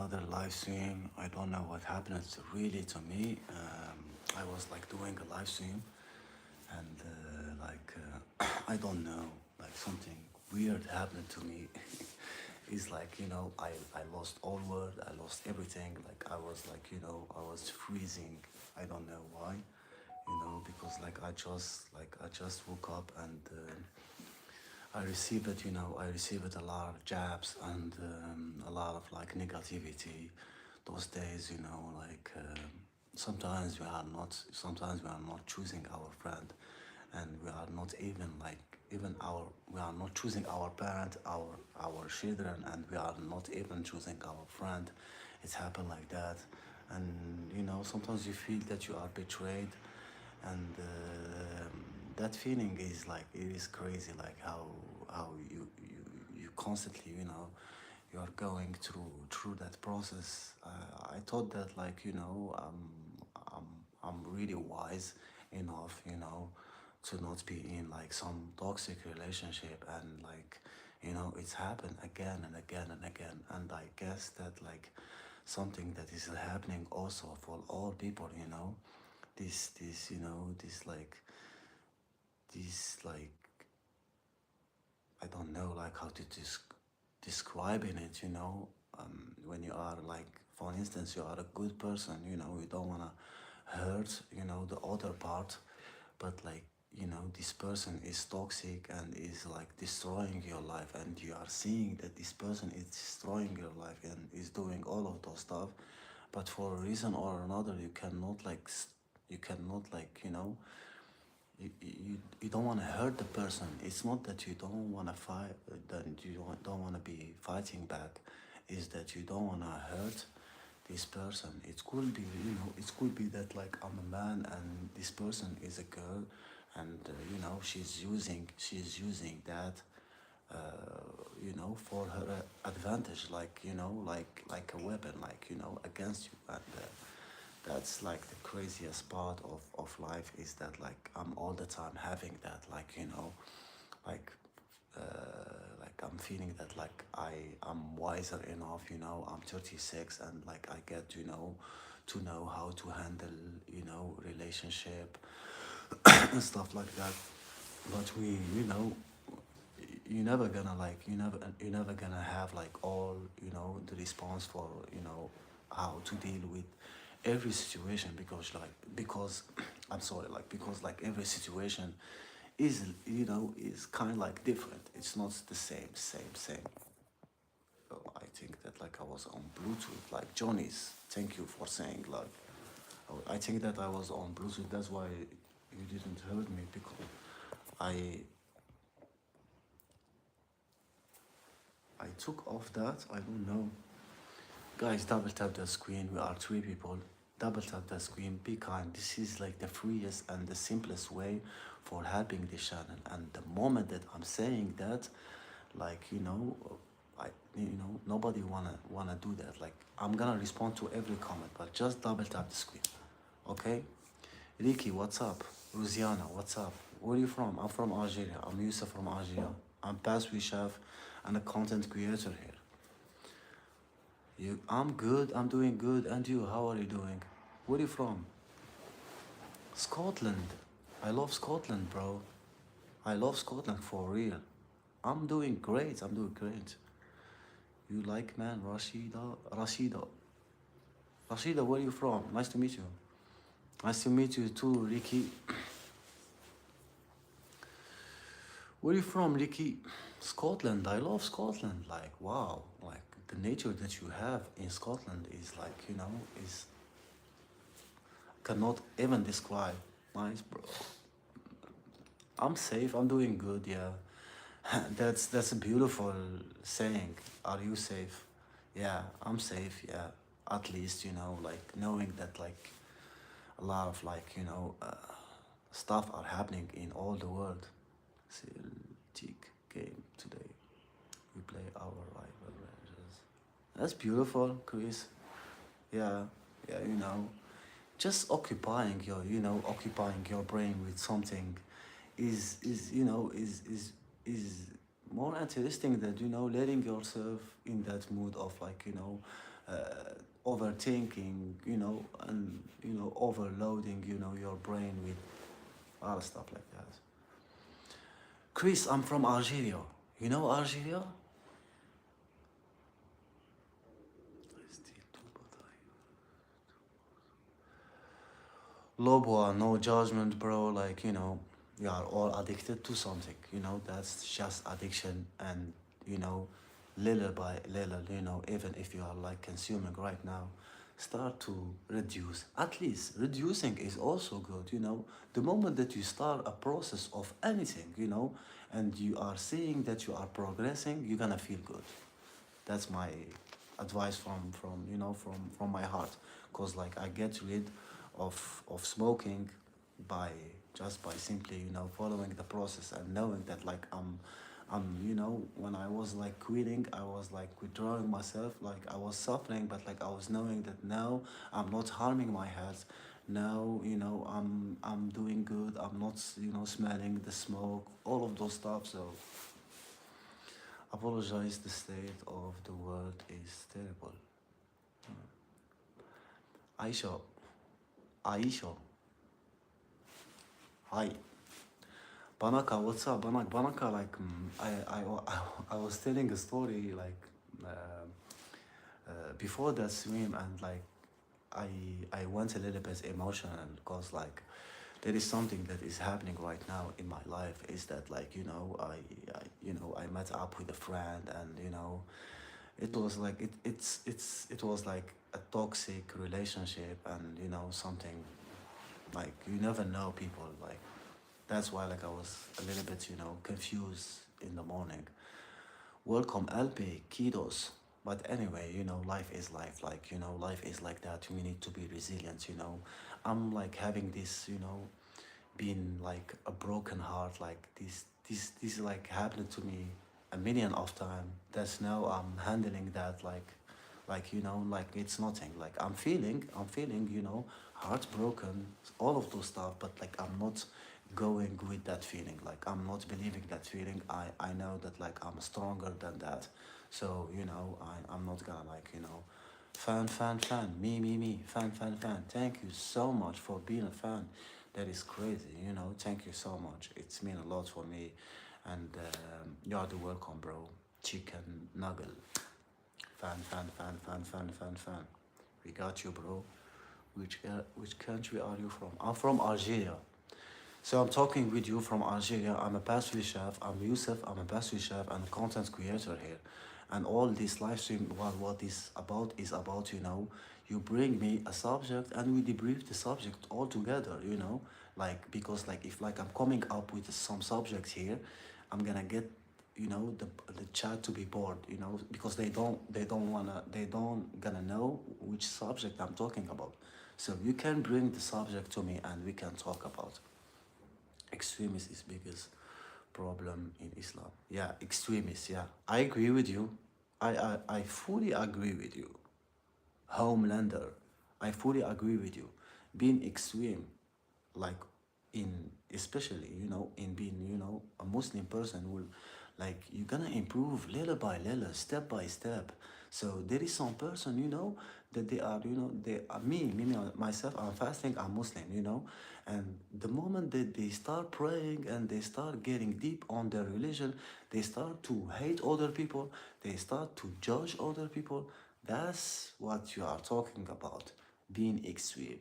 another live stream. I don't know what happened really to me. I was like doing a live stream, and I don't know, like something weird happened to me. It's like I lost all word. I lost everything. Like I was like I was freezing. I don't know why. Because I just woke up and. I received it, I received a lot of jabs and a lot of like negativity. Those days, sometimes we are not choosing our friend, and we are not even like we are not choosing our parent, our children, and we are not even choosing our friend. It's happened like that, and sometimes you feel that you are betrayed, and that feeling is like it is crazy, like how you constantly you are going through that process. I thought that I'm I'm really wise enough to not be in like some toxic relationship, and it's happened again and again and again, and I guess that like something that is happening also for all people, this this like I don't know like how to describing it, when you are like, for instance, you are a good person, you don't want to hurt, the other part, but like, this person is toxic and is like destroying your life, and you are seeing that this person is destroying your life and is doing all of those stuff, but for a reason or another, you cannot like, you don't want to hurt the person. It's not that you don't want to fight, that you don't want to be fighting back. Is that you don't want to hurt this person. It could be, it could be that like I'm a man and this person is a girl, and she's using that, for her advantage, like like a weapon, like against you, and. That's like the craziest part of life, is that like I'm all the time having that, like like like I'm feeling that like I'm wiser enough, I'm 36, and like I get to know how to handle relationship and stuff like that, but you never gonna like you're never gonna have like all the response for how to deal with every situation, because I'm sorry, like because like every situation is is kind of like different. It's not the same. So I think that like I was on Bluetooth, like Johnny's. Thank you for saying like I think that I was on Bluetooth. That's why you didn't heard me, because I I took off that. I don't know. Guys, double tap the screen. We are three people. Double tap the screen. Be kind. This is like the freest and the simplest way for helping this channel. And the moment that I'm saying that, like I nobody wanna do that. Like I'm gonna respond to every comment, but just double tap the screen. Okay? Ricky, what's up? Ruziana, what's up? Where are you from? I'm from Algeria. I'm Yusuf from Algeria. I'm pastry chef and a content creator here. I'm good. I'm doing good. And you? How are you doing? Where are you from? Scotland. I love Scotland, bro. I love Scotland for real. I'm doing great. I'm doing great. You like, man? Rashida, where are you from? Nice to meet you. Nice to meet you too, Ricky. Where are you from, Ricky? Scotland. I love Scotland. Like, wow. Like, the nature that you have in Scotland is like, is cannot even describe. Nice, bro. I'm safe. I'm doing good. Yeah, that's a beautiful saying. Are you safe? Yeah, I'm safe. Yeah, at least like knowing that like a lot of like stuff are happening in all the world. Celtic game today. We play our rival Rangers. That's beautiful, Chris. Yeah, yeah. Just occupying your brain with something is more interesting than letting yourself in that mood of like overthinking, and overloading, your brain with other stuff like that. Chris, I'm from Algeria. You know Algeria? Lobo, no judgment, bro. Like, we are all addicted to something. That's just addiction. And, you know, little by little, even if you are like consuming right now, start to reduce. At least reducing is also good. The moment that you start a process of anything, and you are seeing that you are progressing, you're gonna feel good. That's my advice from my heart, because like I get rid of smoking by just by simply following the process and knowing that like I'm when I was like quitting, I was like withdrawing myself, like I was suffering, but like I was knowing that now I'm not harming my health. Now I'm doing good. I'm not smelling the smoke, all of those stuff. So apologize, the state of the world is terrible. Aisha, Aisha, hi. Banaka, what's up? Banaka, like, I was telling a story, like, before that swim, and, like, I, I went a little bit emotional, because, like, there is something that is happening right now in my life, is that, like, I met up with a friend, and, it was like it was like a toxic relationship, and something like you never know people, like that's why like I was a little bit confused in the morning. Welcome LP kiddos. But anyway, life is life, like life is like that. We need to be resilient. I'm like having this being like a broken heart, like this like happened to me a million of time. That's now I'm handling that like like it's nothing, like I'm feeling heartbroken, all of those stuff, but like I'm not going with that feeling, like I'm not believing that feeling. I know that like I'm stronger than that. So I'm not gonna like fan, me, fan. Thank you so much for being a fan. That is crazy. Thank you so much. It's mean a lot for me. And you are the welcome, bro. Chicken nugget. Fan. We got you, bro. Which country are you from? I'm from Algeria. So I'm talking with you from Algeria. I'm a pastry chef. I'm Youssef. I'm a pastry chef and content creator here. And all this live stream, what is about you bring me a subject and we debrief the subject all together, like because like if like I'm coming up with some subjects here, I'm gonna get the chat to be bored, because they don't gonna know which subject I'm talking about. So you can bring the subject to me and we can talk about. Extremist is biggest problem in Islam. Yeah, extremists. Yeah, I agree with you. I fully agree with you. Homelander, I fully agree with you. Being extreme, like in especially in being a Muslim person will like you're gonna improve little by little, step by step. So there is some person that they are they are me myself. I'm fasting. I'm Muslim. And the moment that they start praying and they start getting deep on their religion, they start to hate other people. They start to judge other people. That's what you are talking about. Being extreme.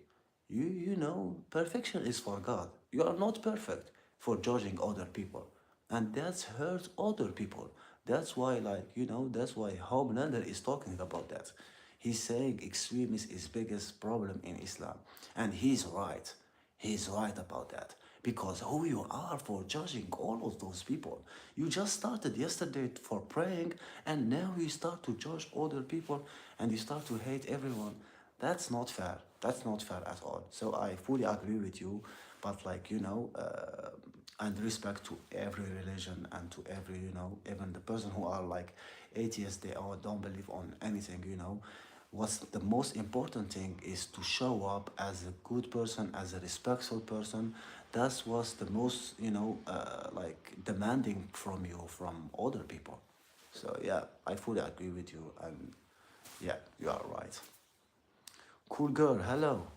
Perfection is for God. You are not perfect for judging other people. And that's hurt other people. That's why, like, that's why Homelander is talking about that. He's saying extremism is biggest problem in Islam. And he's right. He's right about that. Because who you are for judging all of those people. You just started yesterday for praying, and now you start to judge other people and you start to hate everyone. That's not fair. That's not fair at all. So I fully agree with you, but like and respect to every religion and to every even the person who are like atheists, they all don't believe on anything. What's the most important thing is to show up as a good person, as a respectful person. That's what's the most like demanding from you from other people. So yeah, I fully agree with you, and Yeah, you are right. Cool girl, hello.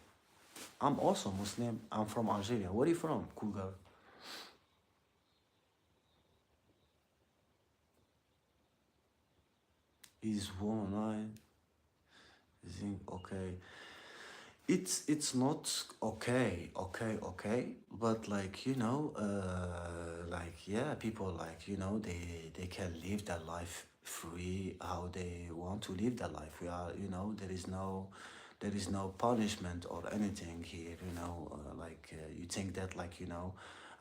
I'm also Muslim. I'm from Algeria. Where are you from, cool girl? Is woman I think okay. It's not okay, but like like yeah, people like they can live their life free how they want to live their life. We are there is no punishment or anything here. You think that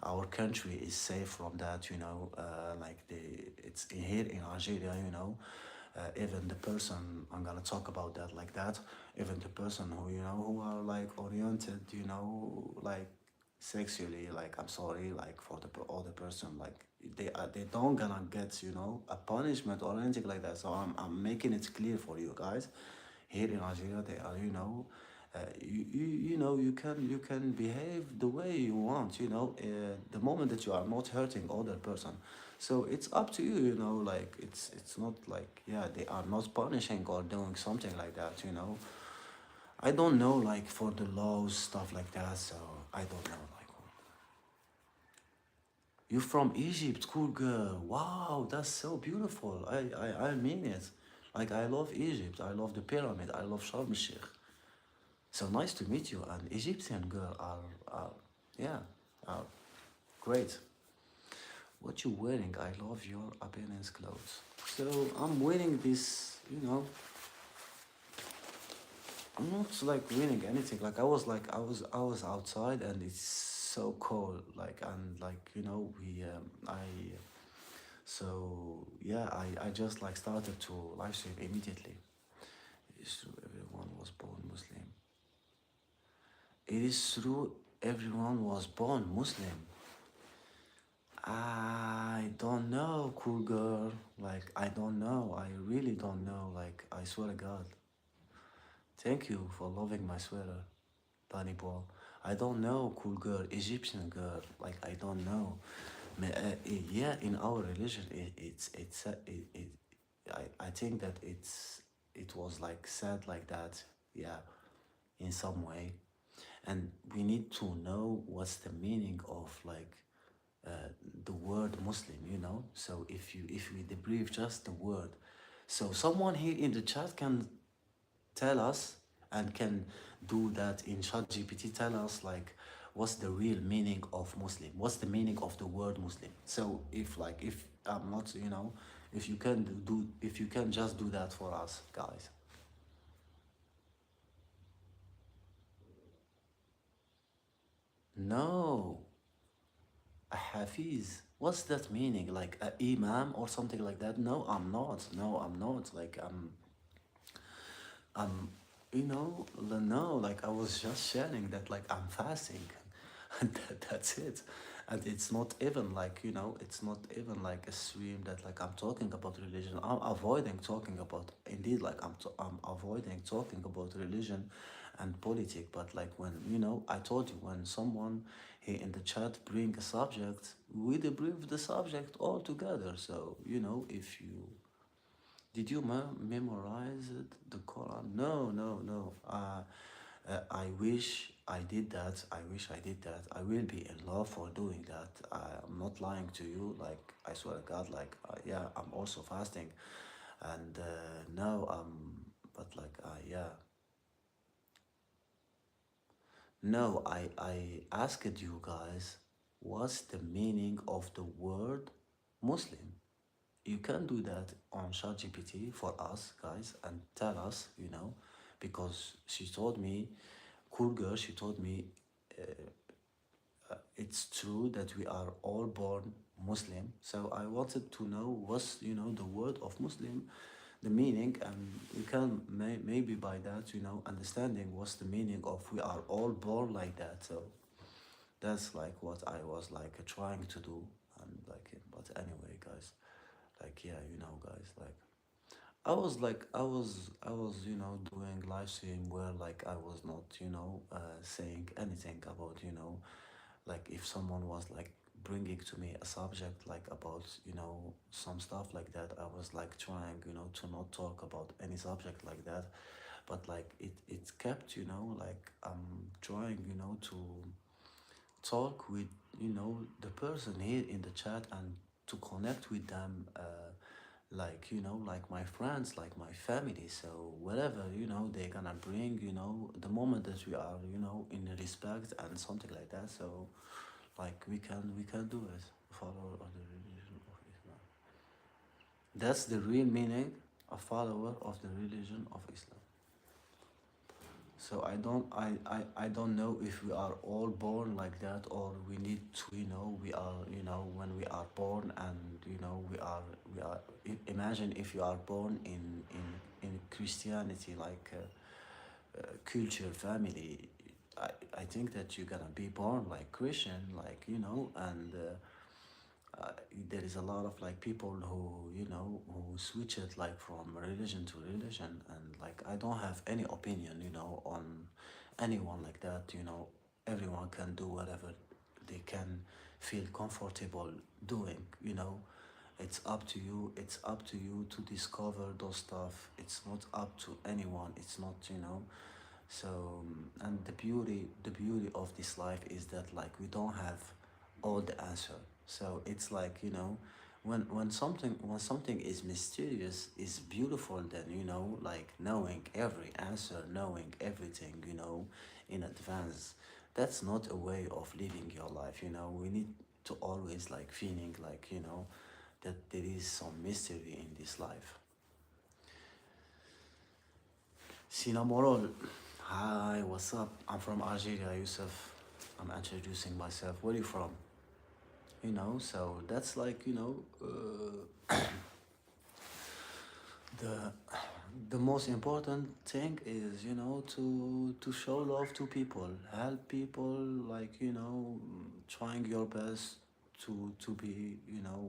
our country is safe from that. It's here in Algeria. Even the person I'm gonna talk about that like that, even the person who who are like oriented, like sexually, like I'm sorry, like for the other person, like they don't gonna get a punishment or anything like that. So I'm making it clear for you guys. Here in Algeria, they are you can behave the way you want, the moment that you are not hurting other person. So it's up to you, like it's not like, yeah, they are not punishing or doing something like that. I don't know, like for the laws, stuff like that, so I don't know, like. You from Egypt, cool girl. Wow, that's so beautiful. I mean it. Like I love Egypt. I love the pyramid. I love Sharm el Sheikh. So nice to meet you. And Egyptian girl are yeah, are great. What you wearing? I love your appearance clothes. So I'm wearing this, I'm not like wearing anything. I was outside and it's so cold. Like and like we I so yeah I just like started to live stream immediately. It's true everyone was born Muslim. It is true everyone was born Muslim. I don't know, cool girl. Like, I don't know. I really don't know. Like, I swear to God. Thank you for loving my sweater, Danny boy. I don't know, cool girl, Egyptian girl. Like, I don't know. Yeah, in our religion, I think that it was like said like that. Yeah, in some way. And we need to know what's the meaning of like the word Muslim, So if we debrief just the word, so someone here in the chat can tell us and can do that in chat GPT, tell us like what's the real meaning of Muslim, what's the meaning of the word Muslim. So if I'm not, if you can if you can just do that for us, guys. No, a Hafiz. What's that meaning? Like a imam or something like that? No, I'm not. No, I'm not. Like I'm, no, like I was just sharing that like I'm fasting, and that's it. And it's not even like, it's not even like a stream that like I'm talking about religion. I'm avoiding talking about, indeed, like I'm avoiding talking about religion and politics. But like when, I told you, when someone here in the chat bring a subject, we debrief the subject all together. So, if you did you memorize it, the Quran? No, no, no. I wish I did that. I wish I did that. I will be in love for doing that. I'm not lying to you. Like, I swear to God, like, yeah, I'm also fasting. And no, but like, yeah. No, I asked you guys, what's the meaning of the word Muslim? You can do that on ChatGPT for us guys and tell us, because she told me, cool girl, she told me it's true that we are all born Muslim. So I wanted to know what's, the word of Muslim, the meaning, and you can maybe by that, understanding what's the meaning of we are all born like that. So that's like what I was like trying to do, and like, but anyway, guys, like yeah, guys, like I was doing live stream where like I was not saying anything about like if someone was like bringing to me a subject like about, some stuff like that, I was like trying, to not talk about any subject like that, but like it kept, like trying, to talk with, the person here in the chat and to connect with them, like, like my friends, like my family. So whatever, they're gonna bring, the moment that we are, in respect and something like that. So like we can do it. Follower of the religion of Islam. That's the real meaning, a follower of the religion of Islam. So I don't know if we are all born like that, or we need to, we are, when we are born, and we are imagine if you are born in Christianity, like culture, family. I think that you're gonna be born like Christian, like, and there is a lot of like people who, who switch it like from religion to religion, and like I don't have any opinion, on anyone like that. Everyone can do whatever they can feel comfortable doing. It's up to you. It's up to you to discover those stuff. It's not up to anyone. It's not, so, and the beauty of this life is that like we don't have all the answer. So it's like, when something is mysterious, is beautiful, then, like knowing every answer, knowing everything, in advance. That's not a way of living your life. We need to always like feeling like, that there is some mystery in this life. Sina Morol. Hi, what's up? I'm from Algeria, Yusuf. I'm introducing myself. Where are you from? So that's like, the the most important thing is, to show love to people, help people, like, trying your best to be,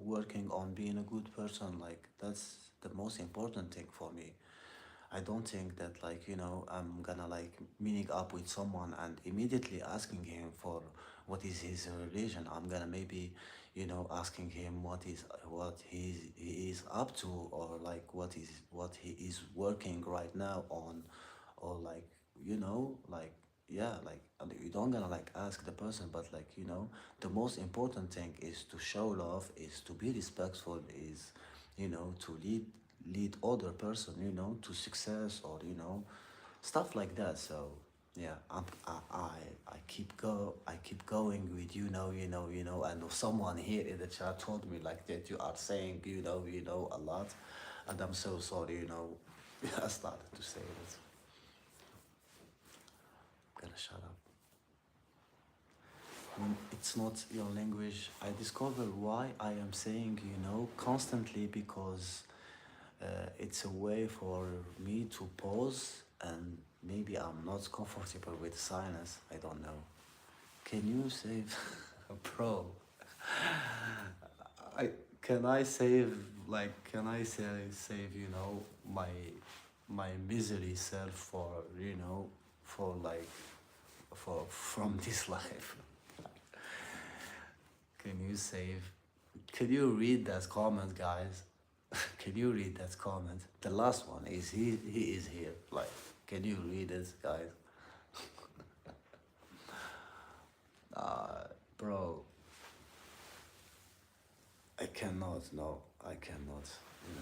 working on being a good person. Like that's the most important thing for me. I don't think that like, I'm gonna like meeting up with someone and immediately asking him for what is his religion. I'm gonna maybe, asking him what he is up to, or like what he is working right now on, or like, like, yeah, like, and you don't gonna like ask the person, but like, the most important thing is to show love, is to be respectful, is, to lead other person, to success, or, stuff like that. So yeah, I keep going with, and someone here in the chat told me like that you are saying, a lot, and I'm so sorry, I started to say it. I'm gonna shut up. When it's not your language, I discover why I am saying, constantly, because it's a way for me to pause, and maybe I'm not comfortable with silence. I don't know. Can you save, bro? I can I save like can I save, my misery self for, for like for from this life. Can you save? Can you read that comment, guys? Can you read that comment? The last one is he is here. Like, can you read it, guys? Bro, I cannot. No, I cannot. You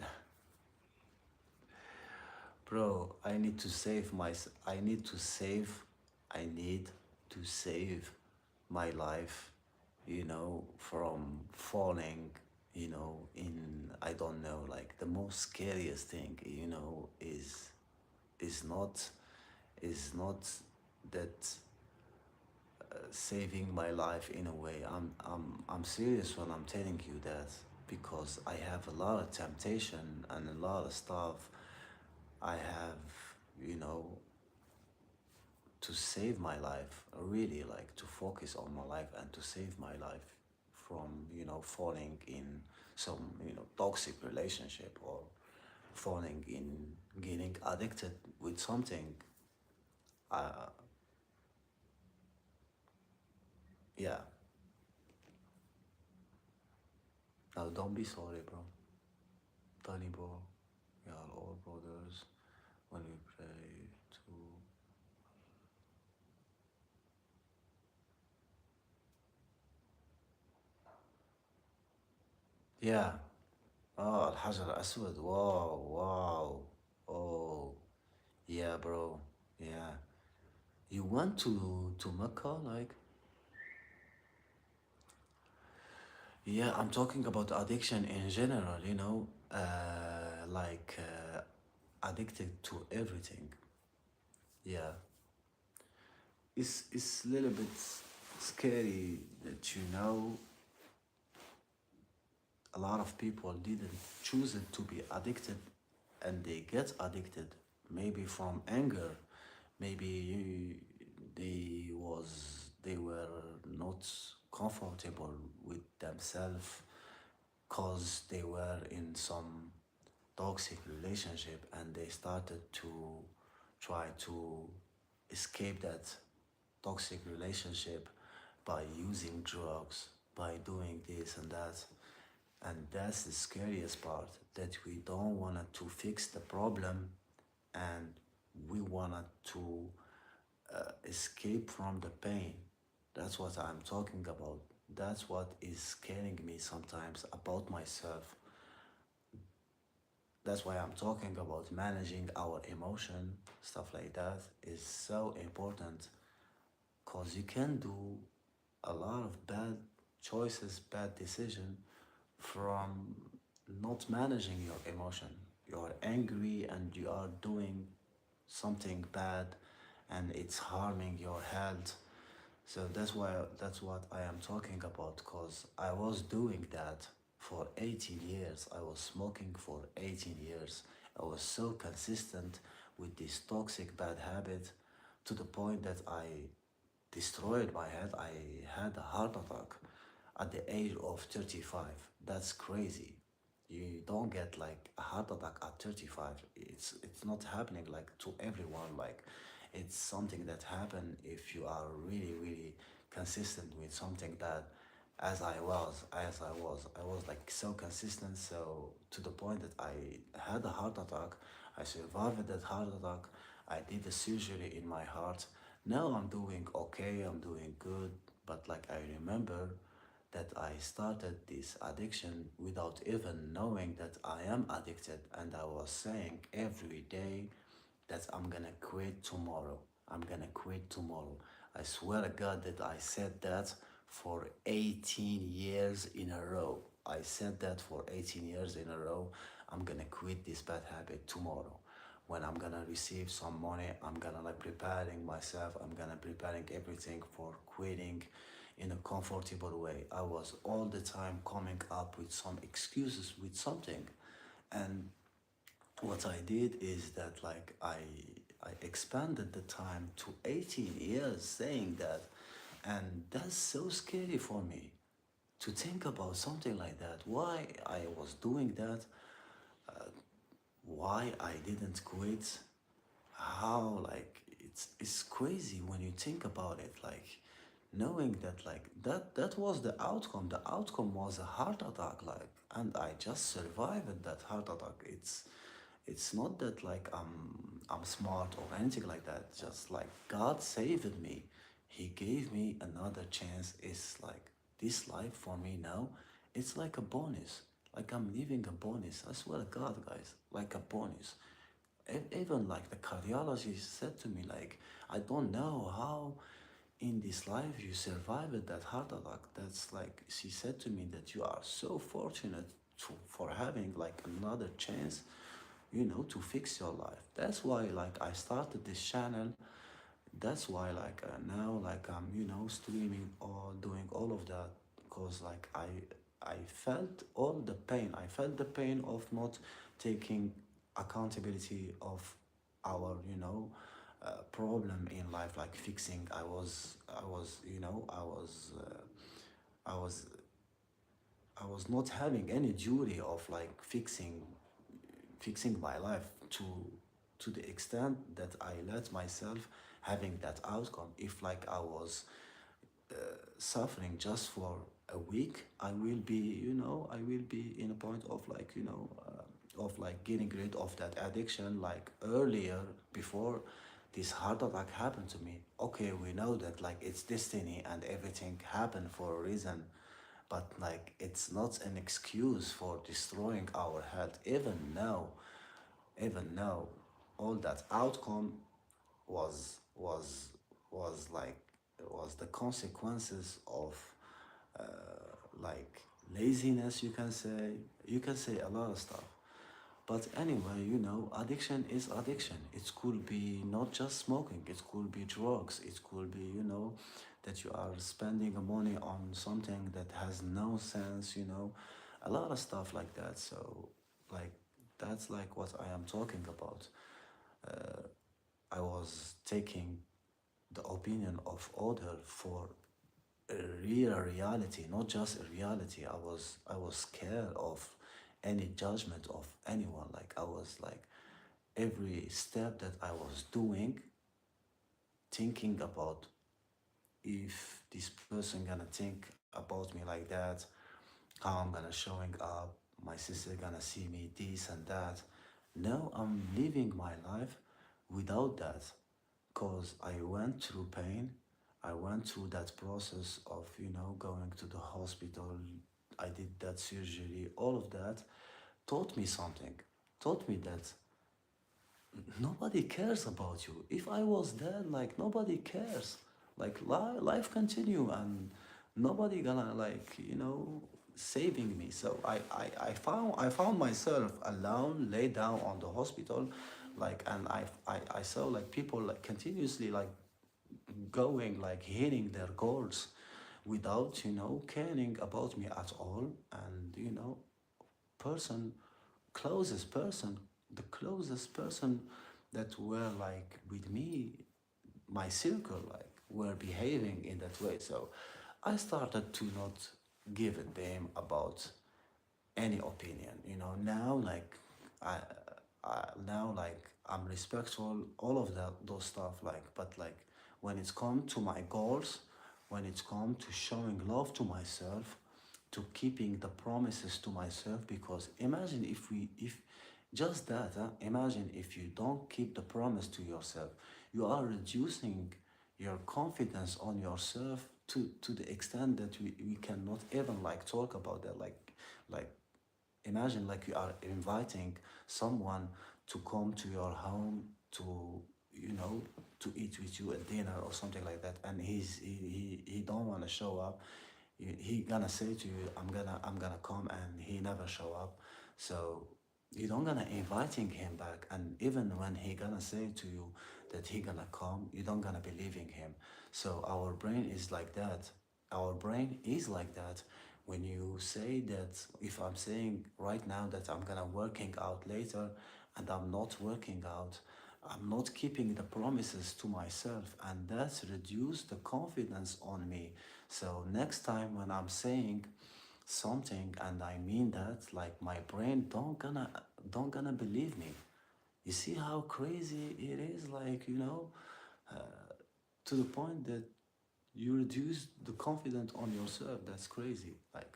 know. Bro, I need to save my. I need to save. I need to save my life, from falling, in, I don't know, like the most scariest thing, is not is not that saving my life in a way. I'm serious when I'm telling you that, because I have a lot of temptation and a lot of stuff. I have, you know, to save my life, really, like to focus on my life and to save my life from, falling in some, toxic relationship, or falling in getting addicted with something. Yeah. Now don't be sorry, bro. Tony, bro. We are all brothers when we pray to. Yeah. Oh, الحجر الأسود. Wow, wow. Oh, yeah, bro. Yeah. You went to Mecca, like? Yeah, I'm talking about addiction in general, addicted to everything. Yeah. It's a little bit scary that a lot of people didn't choose it to be addicted and they get addicted maybe from anger, maybe they were not comfortable with themselves because they were in some toxic relationship and they started to try to escape that toxic relationship by using drugs, by doing this and that. And that's the scariest part, that we don't want to fix the problem and we wanted to escape from the pain. That's what I'm talking about. That's what is scaring me sometimes about myself. That's why I'm talking about managing our emotion, stuff like that is so important because you can do a lot of bad choices, bad decision from not managing your emotion. You are angry and you are doing something bad and it's harming your health. So that's what I am talking about because I was doing that for 18 years. I was smoking for 18 years. I was so consistent with this toxic bad habit to the point that I destroyed my health. I had a heart attack at the age of 35. That's crazy. You don't get like a heart attack at 35. It's not happening like to everyone. Like it's something that happen if you are really really consistent with something that I was like so consistent, so to the point that I had a heart attack. I survived that heart attack. I did a surgery in my heart. Now I'm doing okay, I'm doing good, but like I remember that I started this addiction without even knowing that I am addicted, and I was saying every day that I'm gonna quit tomorrow. I'm gonna quit tomorrow. I swear to God that I said that for 18 years in a row. I said that for 18 years in a row. I'm gonna quit this bad habit tomorrow. When I'm gonna receive some money, I'm gonna like preparing myself, I'm gonna preparing everything for quitting in a comfortable way. I was all the time coming up with some excuses with something. And what I did is that like I expanded the time to 18 years saying that, and that's so scary for me to think about something like that. Why I was doing that, why I didn't quit, how like it's crazy when you think about it, like knowing that like that was the outcome. The outcome was a heart attack, like, and I just survived that heart attack. It's not that like I'm smart or anything like that. Just like God saved me. He gave me another chance. It's like this life for me now, it's like a bonus. Like I'm living a bonus. I swear to God, guys, like a bonus. Even like the cardiologist said to me, like, I don't know how in this life you survived that heart attack. That's like she said to me that you are so fortunate for having like another chance, to fix your life. That's why like I started this channel. That's why like now like I'm streaming or doing all of that because like I felt all the pain. I felt the pain of not taking accountability of our problem in life, like fixing. I was I was I was not having any duty of like fixing my life to the extent that I let myself having that outcome. If like I was suffering just for a week, I will be, I will be in a point of like, of like getting rid of that addiction like earlier before this heart attack happened to me. Okay, we know that like it's destiny and everything happened for a reason, but like it's not an excuse for destroying our health. Even now, all that outcome was was like was the consequences of uh, like laziness. You can say a lot of stuff. But anyway, addiction is addiction. It could be not just smoking, it could be drugs, it could be, that you are spending money on something that has no sense, a lot of stuff like that. So, like, that's like what I am talking about. I was taking the opinion of other for a real reality, not just a reality. I was scared of any judgment of anyone. Like I was like every step that I was doing, thinking about if this person gonna think about me like that, how I'm gonna showing up, my sister gonna see me this and that. No, I'm living my life without that, because I went through pain. I went through that process of, going to the hospital. I did that surgery. All of that taught me something. Taught me that nobody cares about you. If I was dead, like nobody cares. Like life continue and nobody gonna like saving me. So I found myself alone, laid down on the hospital, like, and I saw like people like continuously like going like hitting their goals without caring about me at all. And person closest person the closest person that were like with me, my circle, like were behaving in that way. So I started to not give a damn about any opinion. Now like I, now like I'm respectful, all of that those stuff. Like, but like when it's come to my goals, when it's come to showing love to myself, to keeping the promises to myself. Because imagine if just that, imagine if you don't keep the promise to yourself, you are reducing your confidence on yourself to the extent that we cannot even like talk about that. Like imagine like you are inviting someone to come to your home to you know to eat with you at dinner or something like that, and he don't want to show up. He gonna say to you, I'm gonna come, and he never show up. So you don't gonna inviting him back, and even when he gonna say to you that he gonna come, you don't gonna believing him. So our brain is like that. Our brain is like that. When you say that, if I'm saying right now that I'm gonna working out later and I'm not working out, I'm not keeping the promises to myself, and that's reduced the confidence on me. So next time when I'm saying something and I mean that, like my brain don't gonna believe me. You see how crazy it is, like to the point that you reduce the confidence on yourself. That's crazy. Like,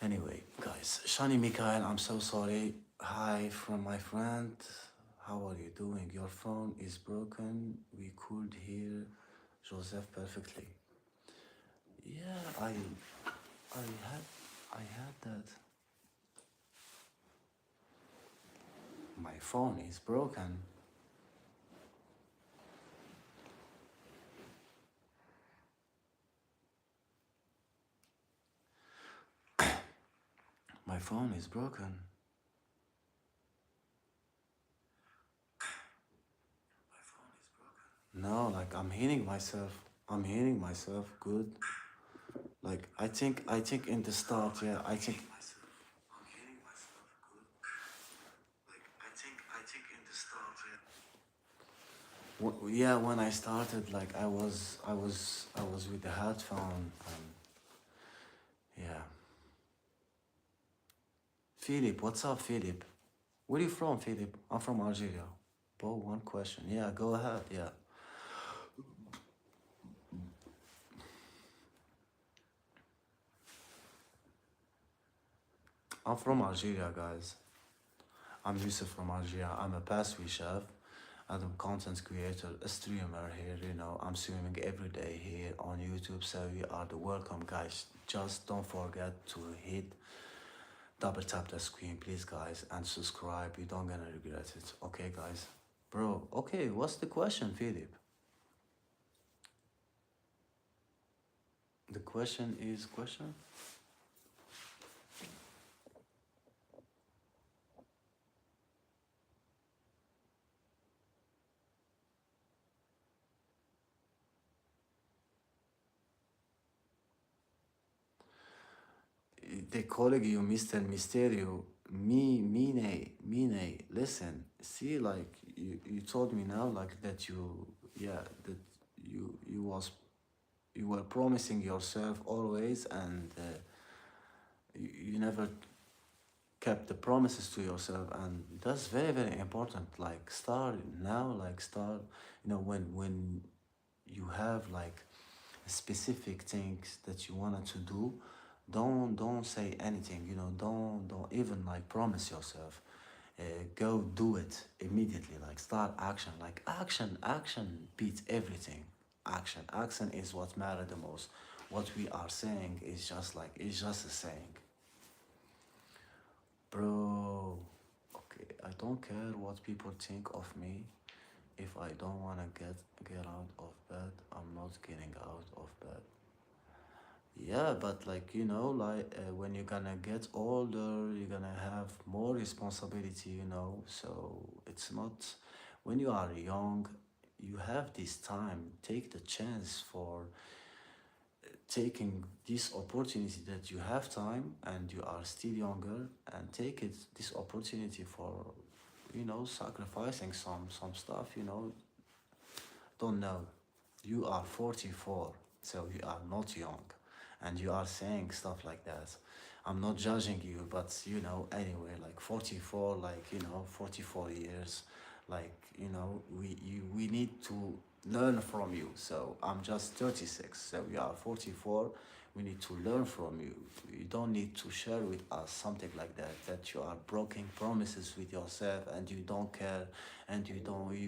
anyway, guys, Shani Mikhail, I'm so sorry. Hi from my friend. How are you doing? Your phone is broken. We could hear Joseph perfectly. Yeah, I had that. My phone is broken. My phone is broken. No, like I'm hearing myself. I'm hearing myself good. Like I think in the start, yeah, I think yeah, when I started, like I was with the headphone, and yeah. Philip, what's up, Philip? Where are you from, Philip? I'm from Algeria. Bo, one question. Yeah, go ahead. Yeah. I'm from Algeria, guys. I'm Yusuf from Algeria. I'm a pastry chef. I'm a content creator, a streamer here. I'm streaming every day here on YouTube. So you are the welcome, guys. Just don't forget to hit double tap the screen, please, guys, and subscribe. You don't gonna regret it. Okay, guys. Bro, okay, what's the question, Philip? The question is question? They calling you Mr. Mysterio. Mine, listen, see, like, you told me now, like, that that you were promising yourself always, and you never kept the promises to yourself, and that's very, very important. Like, start now, like, start, when you have, like, specific things that you wanted to do, don't say anything, don't even, like, promise yourself. Go do it immediately, like, start action, like, action beats everything. Action is what matter the most. What we are saying is just, like, it's just a saying. Bro, okay, I don't care what people think of me. If I don't want to get out of bed, I'm not getting out of bed. Yeah, but, like, like, when you're gonna get older, you're gonna have more responsibility, so it's not, when you are young, you have this time, take the chance for taking this opportunity that you have time and you are still younger, and take it, this opportunity for, sacrificing some stuff, don't know. You are 44, so you are not young, and you are saying stuff like that. I'm not judging you, but, anyway, like, 44, like, 44 years, like, we need to learn from you. So I'm just 36, so you are 44. We need to learn from you. You don't need to share with us something like that you are breaking promises with yourself, and you don't care, and you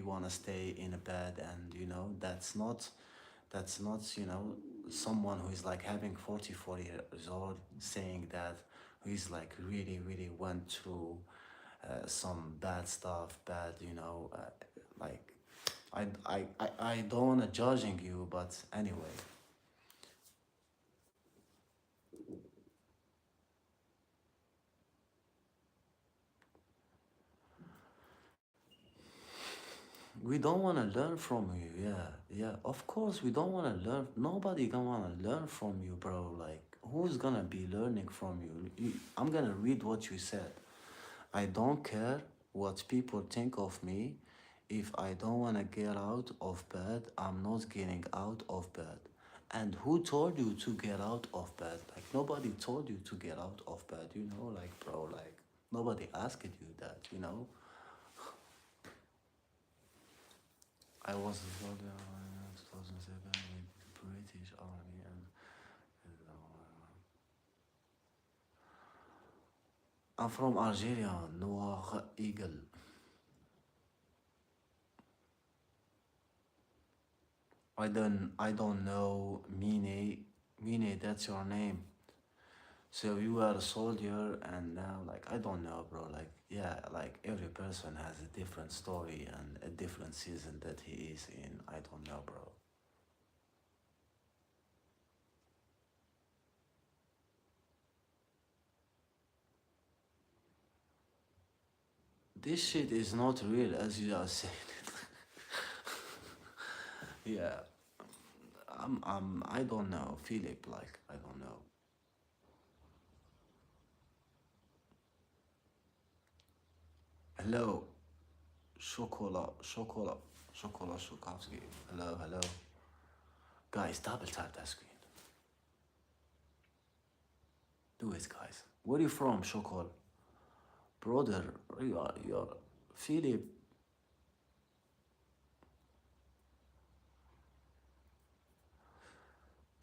want to stay in a bed, and, that's not someone who is, like, having 44 years old saying that, who is, like, really, really went through some bad stuff, bad, like, I don't want to judging you, but anyway. We don't want to learn from you. Yeah, yeah, of course we don't want to learn. Nobody gonna want to learn from you, bro. Like, who's gonna be learning from you? I'm gonna read what you said. I don't care what people think of me. If I don't want to get out of bed, I'm not getting out of bed. And who told you to get out of bed? Like, nobody told you to get out of bed, like, bro, like, nobody asked you that. I was a soldier in 2007 with the British Army, and I'm from Algeria, Noir Eagle. I don't know, Mine, that's your name. So you are a soldier, and now, like, I don't know, bro. Like, yeah, like, every person has a different story and a different season that he is in. I don't know, bro. This shit is not real, as you are saying it. Yeah, I don't know, Philip. Like, I don't know. Hello, chocolate, Shukowski. Hello, hello, guys. Double tap that screen. Do it, guys. Where are you from, Chocolate? Brother, you are Philip.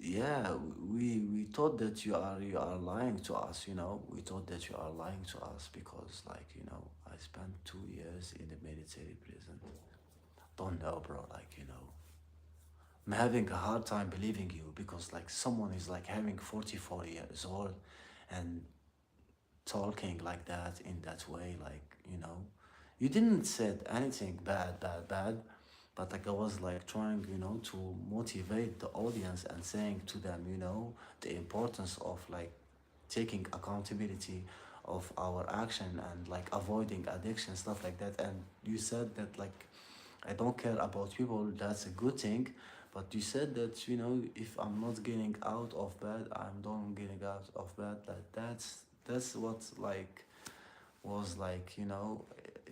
Yeah, we thought that you are lying to us, you know. We thought that you are lying to us because, like, you know, I spent 2 years in the military prison. Don't know, bro. Like, you know, I'm having a hard time believing you because, like, someone is like having 44 years old and talking like that in that way, like, you know, you didn't said anything bad, but like I was like trying, you know, to motivate the audience and saying to them, you know, the importance of like taking accountability of our action and like avoiding addiction, stuff like that. And you said that like I don't care about people, that's a good thing. But you said that, you know, if I'm not getting out of bed, I'm not getting out of bed. Like that's what like was like, you know,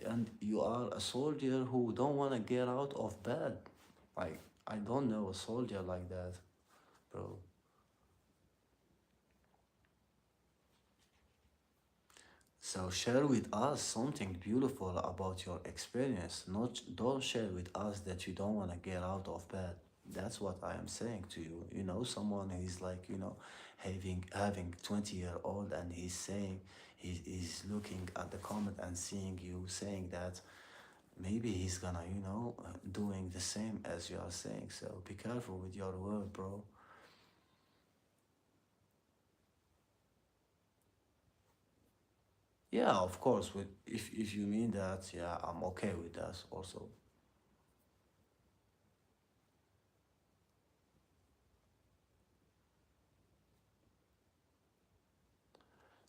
and you are a soldier who don't want to get out of bed. Like I don't know a soldier like that, bro. So share with us something beautiful about your experience. Not don't share with us that you don't want to get out of bed. That's what I am saying to you. You know, someone is like, you know, having 20-year old and he's saying he's looking at the comment and seeing you saying that maybe he's gonna, you know, doing the same as you are saying. So be careful with your word, bro. Yeah, of course. With if you mean that, yeah, I'm okay with that also.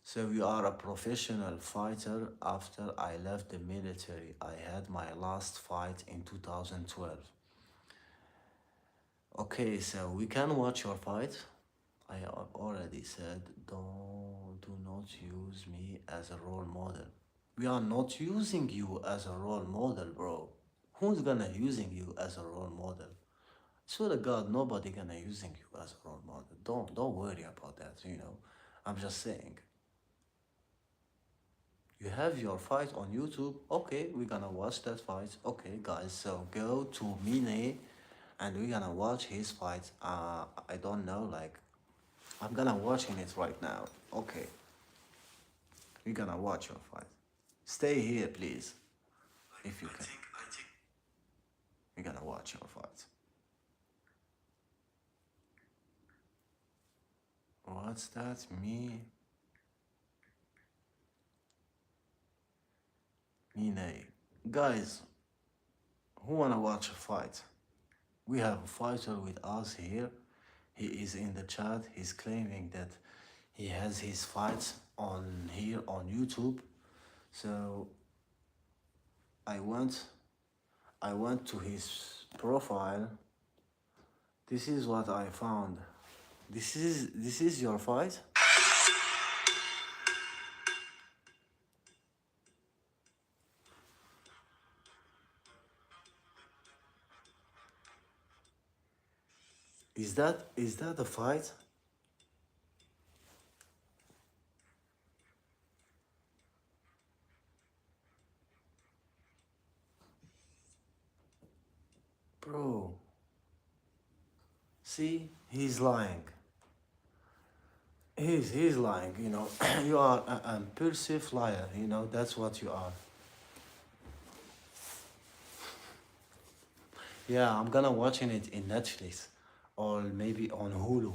So you are a professional fighter. After I left the military, I had my last fight in 2012. Okay, so we can watch your fight. I have already said don't do not use me as a role model. We are not using you as a role model, bro. Who's gonna using you as a role model? Swear to God, nobody gonna using you as a role model. Don't worry about that. You know, I'm just saying. You have your fight on YouTube. Okay, we're gonna watch that fight. Okay, guys, so go to Mine and we're gonna watch his fight. I don't know, like I'm gonna watching it right now. Okay, we're gonna watch your fight. Stay here, please, if you can. We're gonna watch your fight. What's that? Mine. Guys, who wanna watch a fight? We have a fighter with us here. He is in the chat. He's claiming that he has his fights on here on YouTube. So I went I went to his profile. This is what I found. This is your fight? Is that a fight? Bro, see, he's lying. He's lying, you know. You are a impulsive liar, you know, that's what you are. Yeah, I'm gonna watching it in Netflix or maybe on Hulu.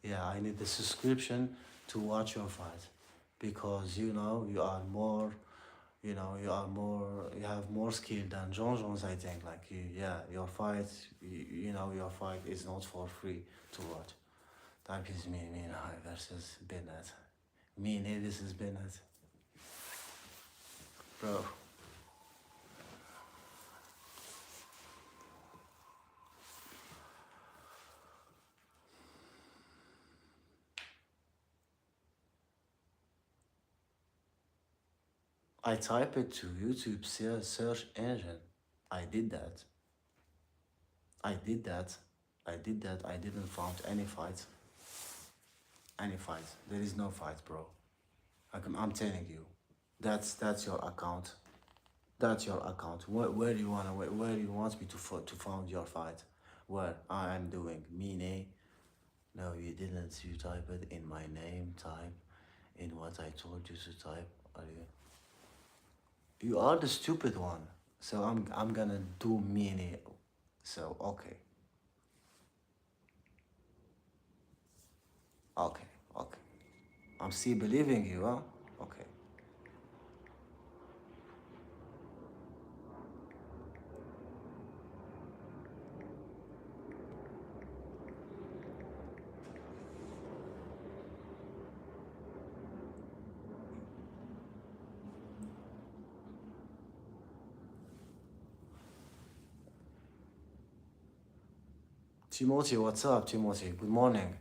Yeah, I need the subscription to watch your fight because you know you are more, you know, you have more skill than John Jones. I think like you, yeah, your fight, you know, your fight is not for free to watch. Type is me and I versus Bennett. Me and this is Bennett, bro. I type it to YouTube search engine. I did that. I did that. I did that. I didn't find any fight. Any fight. There is no fight, bro. I'm telling you. That's your account. That's your account. Where do you where do you want me to find your fight? Where I am doing Mine. No, you didn't. You type it in my name. Type in what I told you to type. Are you? You are the stupid one. So I'm gonna do mini. So okay, okay, okay. I'm still believing you, huh? Okay. Timothy, what's up, Timothy? Good morning.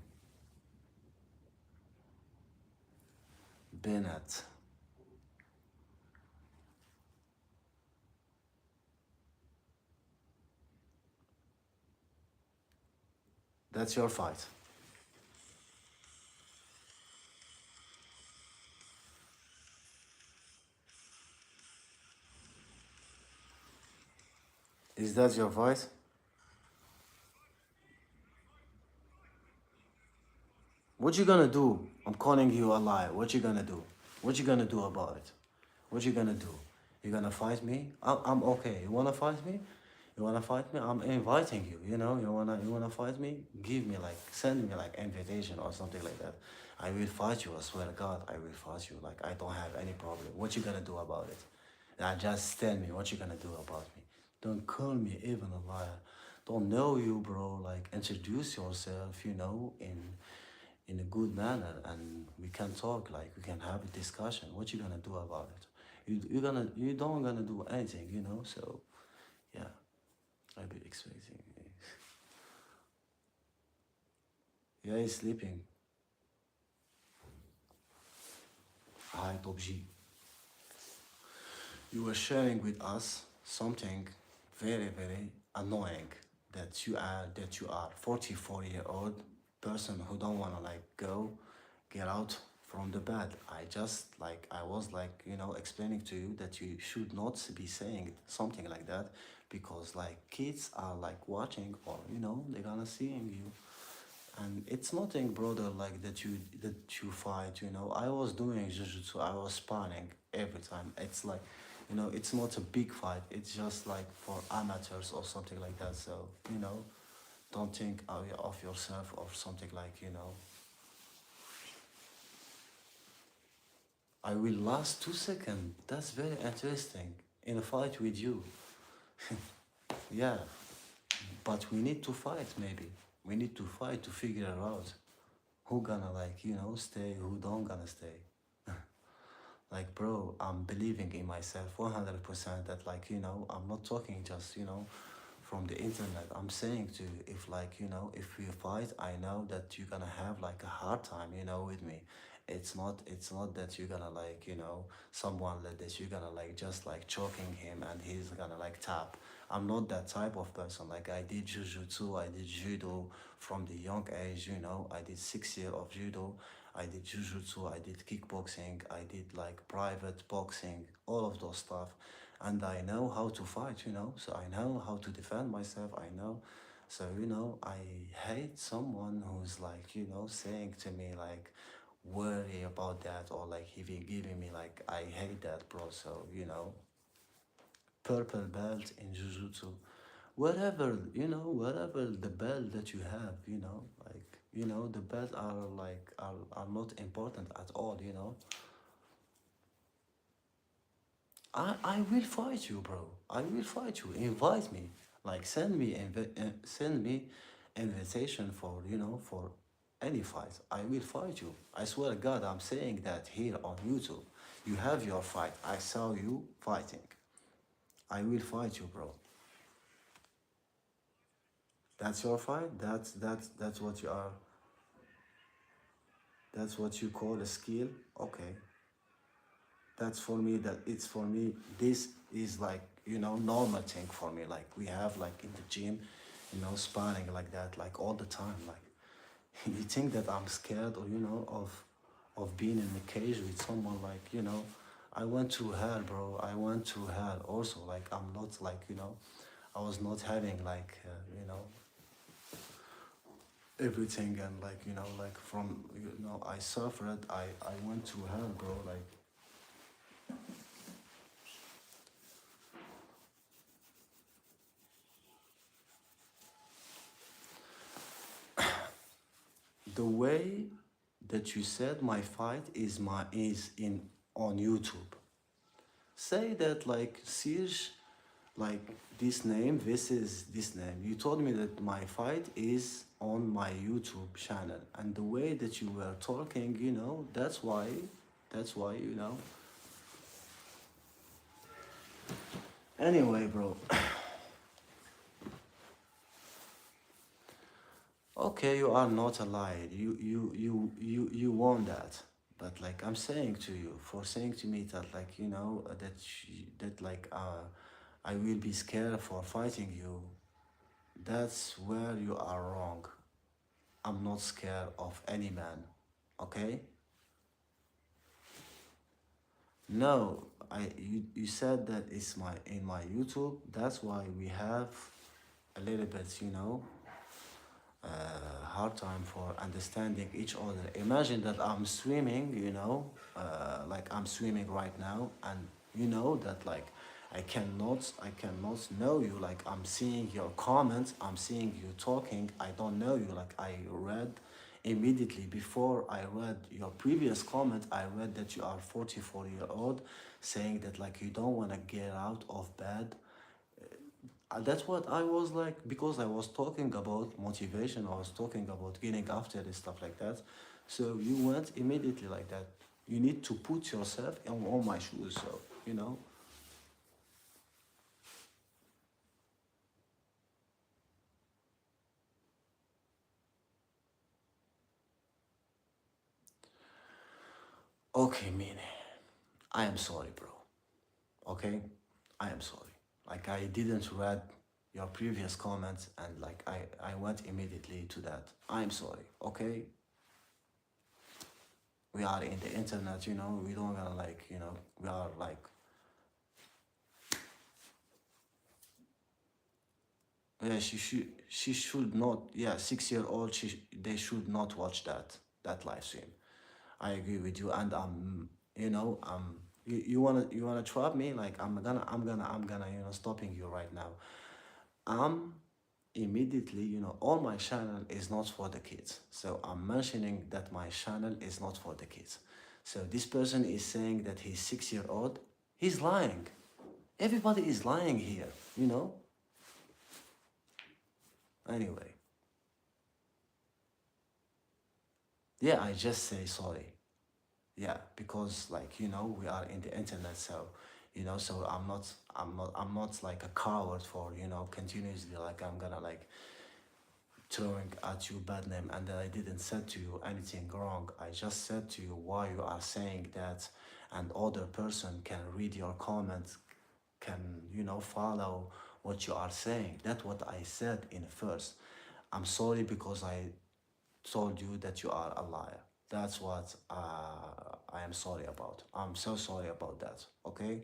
Bennett. That's your fight. Is that your fight? What you gonna do? I'm calling you a liar. What you gonna do? What you gonna do about it? What you gonna do? You gonna fight me? I'm okay. You wanna fight me? You wanna fight me? I'm inviting you. You know, you wanna fight me? Give me like send me like invitation or something like that. I will fight you. I swear to God, I will fight you. Like I don't have any problem. What you gonna do about it? Now just tell me what you gonna do about me. Don't call me even a liar. Don't know you, bro. Like introduce yourself. You know, in a good manner, and we can talk. Like we can have a discussion. What you gonna do about it? You don't gonna do anything. You know. So yeah, I be expecting. Yeah, he's sleeping. Hi, Top G. You were sharing with us something very annoying, that you are 44-year-old person who don't wanna like get out from the bed. I was like, explaining to you that you should not be saying something like that, because like kids are like watching, or they're gonna seeing you. And it's nothing, brother, like that you fight. I was doing jiu-jitsu, I was sparring every time. It's like, it's not a big fight, it's just like for amateurs or something like that. So don't think of yourself or something like. I will last 2 seconds. That's very interesting in a fight with you. Yeah, but we need to fight. Maybe we need to fight to figure out who gonna like stay, who don't gonna stay. Like, bro, I'm believing in myself 100%, that like I'm not talking just from the internet. I'm saying to you, if like if we fight, I know that you're gonna have like a hard time with me. It's not that you're gonna like someone like this, you're gonna like just like choking him and he's gonna like tap. I'm not that type of person. Like I did jujutsu, I did judo from the young age. I did 6 years of judo, I did jujutsu, I did kickboxing, I did like private boxing, all of those stuff. And I know how to fight, so I know how to defend myself. I know. So, I hate someone who's like, saying to me like, worry about that, or like even giving me like, I hate that, bro. So, purple belt in jujutsu, whatever the belt that you have, like, the belt are like are not important at all. I will fight you, bro. I will fight you. Invite me. Like send me invitation for for any fight. I will fight you. I swear to God, I'm saying that here on YouTube. You have your fight. I saw you fighting. I will fight you, bro. That's your fight. That's what you are. That's what you call a skill. Okay. That's for me. That it's for me. This is like normal thing for me. Like we have like in the gym, sparring like that, like all the time. Like you think that I'm scared, or of being in a cage with someone, like I went to hell, bro. I went to hell also. Like I'm not like I was not having like everything, and like, like from, I suffered, I went to hell, bro. Like, the way that you said my fight is in on YouTube. Say that like Serge, like this is this name. You told me that my fight is on my YouTube channel, and the way that you were talking, that's why. Anyway, bro. Okay, you are not a liar. You won that. But like I'm saying to you, for saying to me that like that like I will be scared for fighting you. That's where you are wrong. I'm not scared of any man. Okay? No, you said that it's my in my YouTube. That's why we have a little bit, hard time for understanding each other. Imagine that I'm swimming, like I'm swimming right now, and you know that like I cannot know you. Like I'm seeing your comments, I'm seeing you talking. I don't know you. Like I read immediately before I read your previous comment. I read that you are 44-year-old, saying that like you don't want to get out of bed. That's what I was like, because I was talking about motivation, I was talking about getting after and stuff like that. So you went immediately like that. You need to put yourself in all my shoes, so you know. Okay, Mine, I am sorry, bro. Okay, I am sorry. Like I didn't read your previous comments, and like I went immediately to that. I'm sorry. Okay, we are in the internet, we don't gonna like, we are like, yeah, she should not, yeah, 6 year old, they should not watch that live stream. I agree with you, and you wanna trap me, like I'm gonna stopping you right now. I'm immediately, all my channel is not for the kids, so I'm mentioning that my channel is not for the kids. So this person is saying that he's 6 year old. He's lying. Everybody is lying here, anyway. Yeah, I just say sorry. Yeah, because like we are in the internet, so so I'm not like a coward for continuously like I'm gonna like throwing at you bad name, and I didn't said to you anything wrong. I just said to you why you are saying that, and other person can read your comments, can follow what you are saying. That's what I said in first. I'm sorry because I told you that you are a liar. That's what I am sorry about. I'm so sorry about that. Okay?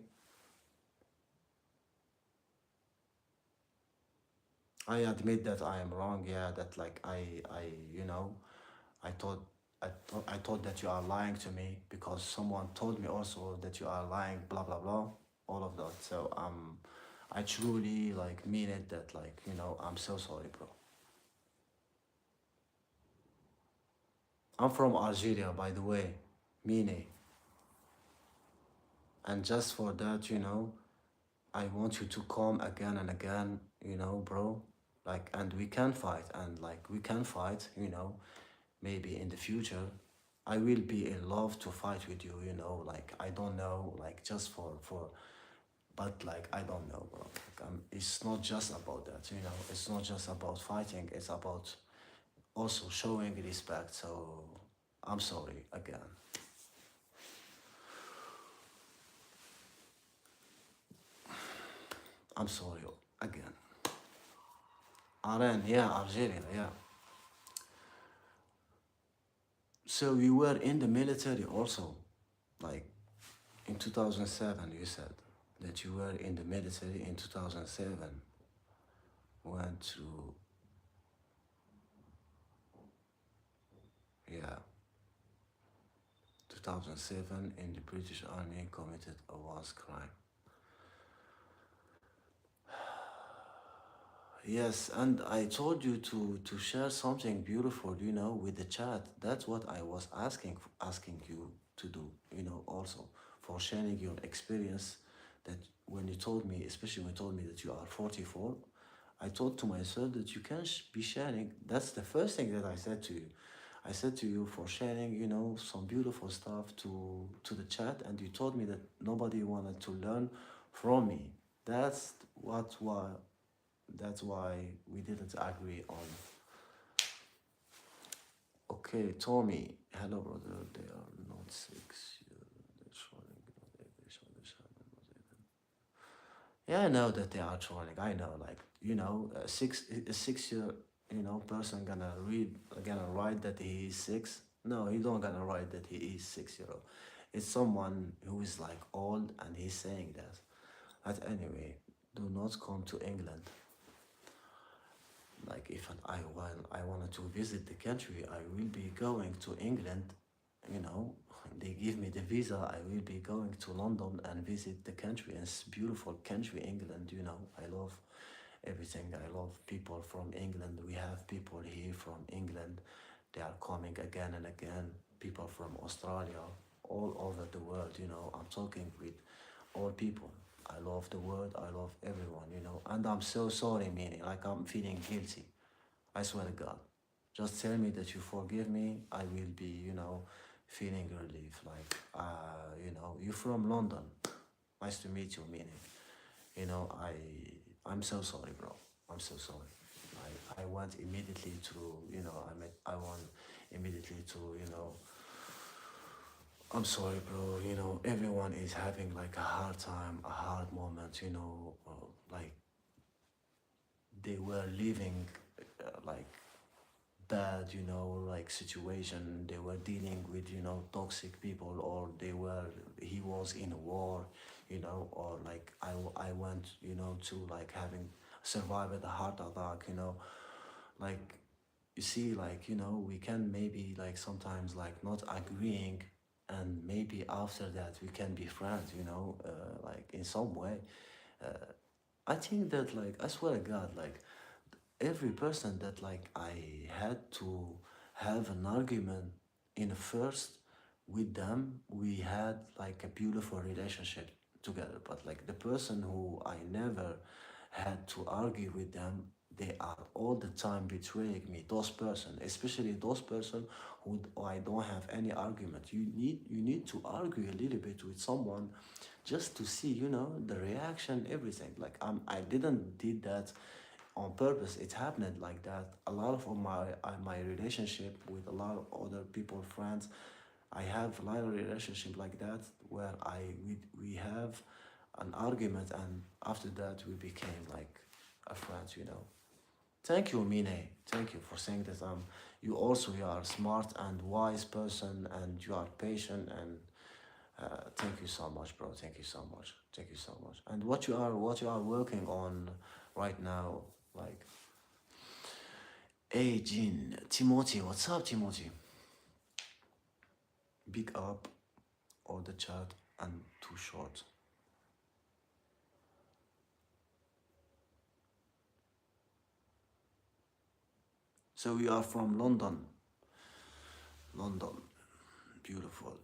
I admit that I am wrong. Yeah, that like I thought I thought that you are lying to me because someone told me also that you are lying. Blah blah blah. All of that. So I truly like mean it. That like I'm so sorry, bro. I'm from Algeria, by the way. Mine. And just for that, I want you to come again and again, bro. Like, and we can fight, and like we can fight, maybe in the future. I will be in love to fight with you, like I don't know, like just for, but like I don't know, bro. Like, it's not just about that, It's not just about fighting. It's about also showing respect. So I'm sorry again. I'm sorry again. Iran, yeah, Algeria, yeah. So you were in the military also, like in 2007. You said that you were in the military in 2007. Went to Yeah, 2007 in the British Army committed a war crime. Yes, and I told you to share something beautiful, with the chat. That's what I was asking you to do, also for sharing your experience. That when you told me, especially when you told me that you are 44, I thought to myself that you can be sharing. That's the first thing that I said to you. I said to you for sharing, some beautiful stuff to the chat, and you told me that nobody wanted to learn from me. That's why that's why we didn't agree on. Okay, Tommy. Hello, brother. They are not six. They're trolling. They show the channel, yeah, I know that they are trolling. I know, like, a 6 year, person gonna write that he is six. No, he don't gonna write that he is 6 year old. It's someone who is like old and he's saying that. But anyway, do not come to England. Like if I wanted to visit the country, I will be going to England. You know, they give me the visa. I will be going to London and visit the country. And it's beautiful country, England. I love everything. I love people from England. We have people here from England. They are coming again and again. People from Australia, all over the world. I'm talking with all people. I love the world. I love everyone. And I'm so sorry, meaning like I'm feeling guilty. I swear to God. Just tell me that you forgive me. I will be, feeling relief. Like, you're from London. Nice to meet you, meaning. You know, I, I'm so sorry, bro. I'm so sorry. I want immediately to, I want immediately to, I'm sorry, bro. Everyone is having like a hard time, a hard moment, like they were living like bad, like situation. They were dealing with, toxic people, or he was in a war, or like I went, to like having survived a heart attack, like you see, like, we can maybe like sometimes like not agreeing, and maybe after that we can be friends, like in some way. I think that, like, I swear to God, like every person that like I had to have an argument in first with them, we had like a beautiful relationship together. But like the person who I never had to argue with them, they are all the time betraying me. Those person, especially those person who I don't have any argument. You need to argue a little bit with someone just to see, the reaction, everything. Like I didn't did that on purpose. It happened like that. A lot of my relationship with a lot of other people, friends, I have a lot of relationship like that where we have an argument, and after that we became like a friend. Thank you, Mine. Thank you for saying that. You are a smart and wise person, and you are patient, and thank you so much, bro. Thank you so much. Thank you so much. And what you are working on right now, like, hey, Jean, Timothy, what's up, Timothy? Big up, or the chat, and too short. So we are from London. London, beautiful.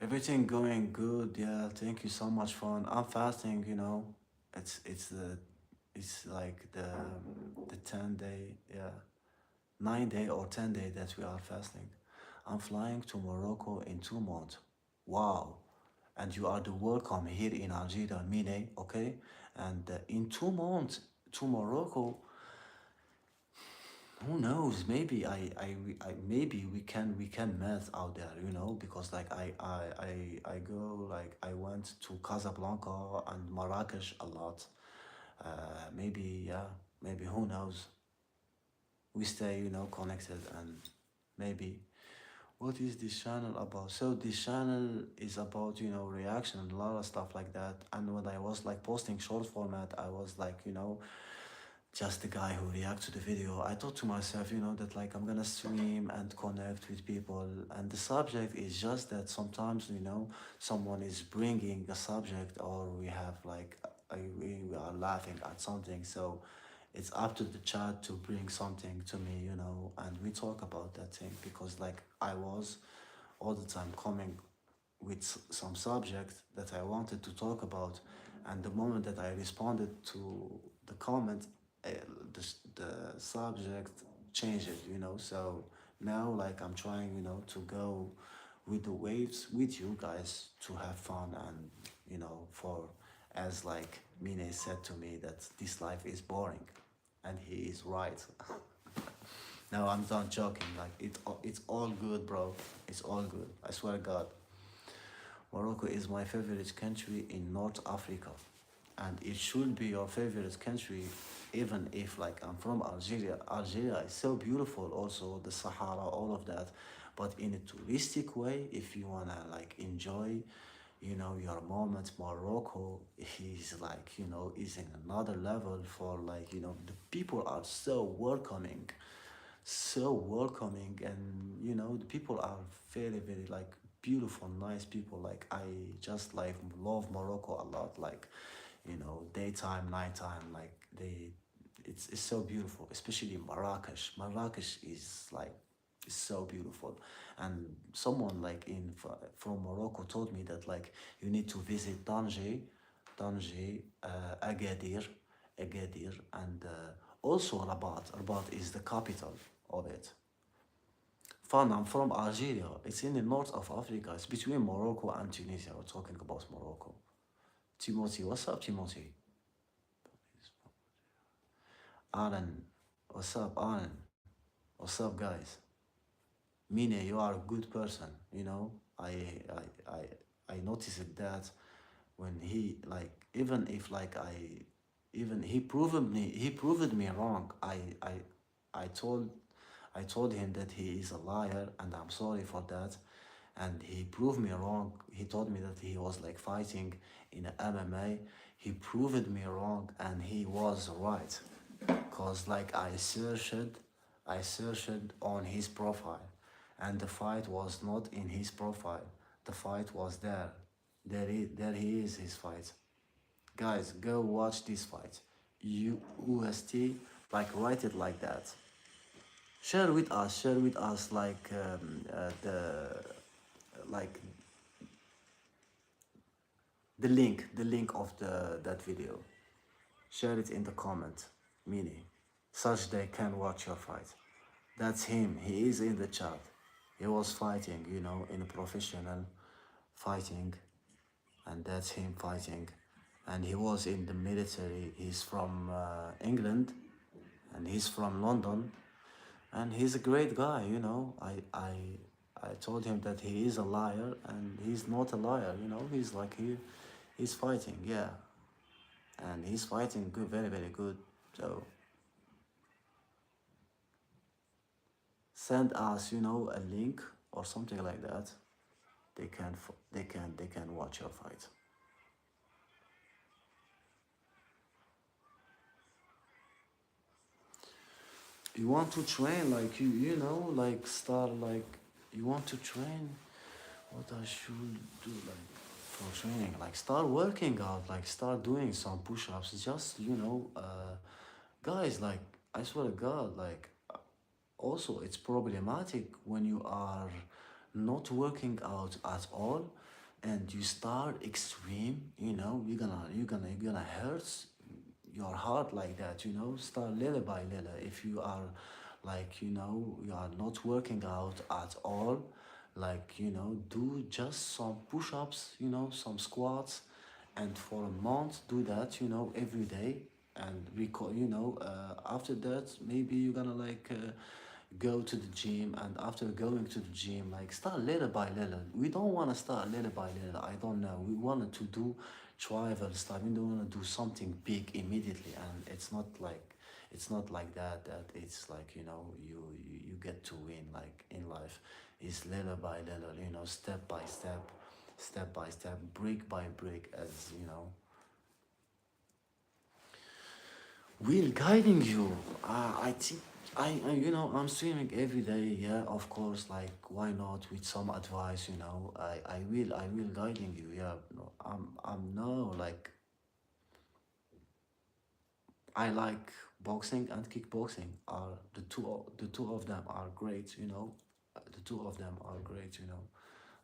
Everything going good, yeah. Thank you so much, fun. I'm fasting, It's like the 10 day, yeah, 9 day or 10 day that we are fasting. I'm flying to Morocco in 2 months. Wow. And you are the welcome here in Algeria, Mine, okay? And in 2 months to Morocco, who knows? Maybe maybe we can meet out there, because like I go, like I went to Casablanca and Marrakesh a lot. Maybe, yeah, maybe, who knows? We stay, connected, and maybe What is this channel about? So this channel is about, reaction and a lot of stuff like that. And when I was like posting short format, I was like, just the guy who reacts to the video. I thought to myself, that like I'm gonna stream and connect with people, and the subject is just that sometimes, someone is bringing a subject, or we have like we are laughing at something, so it's up to the chat to bring something to me, and we talk about that thing, because like I was all the time coming with some subject that I wanted to talk about, and the moment that I responded to the comment, uh, the subject changed it, So now, like, I'm trying, to go with the waves with you guys to have fun, and for, as like Mine said to me, that this life is boring, and he is right. No, I'm not joking. Like it's all good, bro. It's all good. I swear to God. Morocco is my favorite country in North Africa, and it should be your favorite country, even if like I'm from Algeria. Algeria is so beautiful, also the Sahara, all of that, but in a touristic way, if you wanna like enjoy, your moment, Morocco is like, is in another level, for like, the people are so welcoming, and the people are very, very like beautiful, nice people. Like I just like love Morocco a lot, like daytime, nighttime, like it's so beautiful, especially Marrakesh is like, it's so beautiful. And someone like from Morocco told me that like you need to visit Tanger, Agadir, and also Rabat. Rabat is the capital of it. Fun, I'm from Algeria. It's in the north of Africa. It's between Morocco and Tunisia. We're talking about Morocco. Timothy, what's up, Timothy? Alan, what's up, Alan? What's up, guys? Mine, you are a good person. I noticed that when he like, even if like even he proved me wrong. I told him that he is a liar, and I'm sorry for that. And he proved me wrong. He told me that he was like fighting in MMA. He proved me wrong, and he was right. Cause like I searched on his profile, and the fight was not in his profile. The fight was there. There he is, his fight. Guys, go watch this fight. UST, like write it like that. Share with us like the like the link of that video. Share it in the comment, Mini, such they can watch your fight. That's him. He is in the chat. He was fighting, in a professional fighting, and that's him fighting. And he was in the military. He's from England, and he's from London, and he's a great guy. I told him that he is a liar, and he's not a liar. He's like he's fighting, yeah, and he's fighting good, very, very good. So send us, a link or something like that. They can watch your fight. You want to train, like like start, like you want to train. What I should do, like for training, like start working out, like start doing some push-ups. Just guys, like I swear to God, like also it's problematic when you are not working out at all, and you start extreme. You're gonna hurt your heart like that. Start little by little. If you are like, you are not working out at all, like, do just some push-ups, some squats, and for a month do that, every day. And after that, maybe you're gonna like go to the gym, and after going to the gym, like start little by little. We don't want to start little by little. I don't know, we wanted to do tribal stuff. We don't want to do something big immediately, and it's not like It's not like that, that it's like, you get to win like in life. It's little by little, step by step, step by step, brick by brick, as will guiding you. I think I'm streaming every day. Yeah, of course. Like, why not with some advice? I will guiding you. Yeah, no, I'm no like I like boxing and kickboxing. Are the two of them are great. The two of them are great.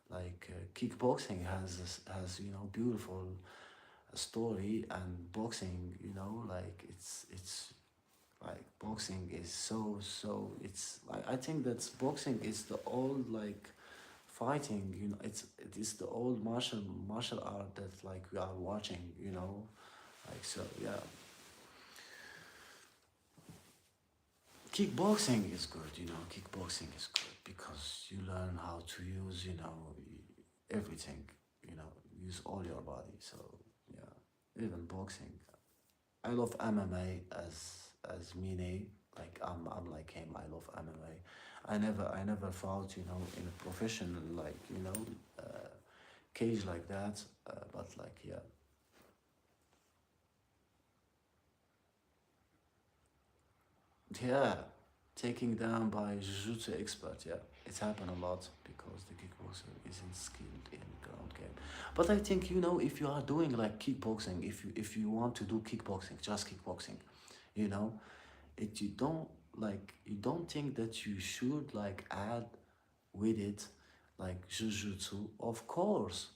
Like kickboxing has beautiful story, and boxing, like it's like boxing is so it's like, I think that boxing is the old like fighting, it is the old martial art that like we are watching, like, so yeah. Kickboxing is good, kickboxing is good because you learn how to use, everything, use all your body. So yeah, even boxing. I love MMA as Mine. Like, I'm like him. I love MMA. I never fought, in a professional, like, cage like that. But like, yeah, yeah, taking down by jiu-jitsu expert. Yeah, it's happened a lot because the kickboxer isn't skilled in ground game. But I think, if you are doing like kickboxing, if you want to do kickboxing, just kickboxing, you know you don't think that you should like add with it like jujutsu. Of course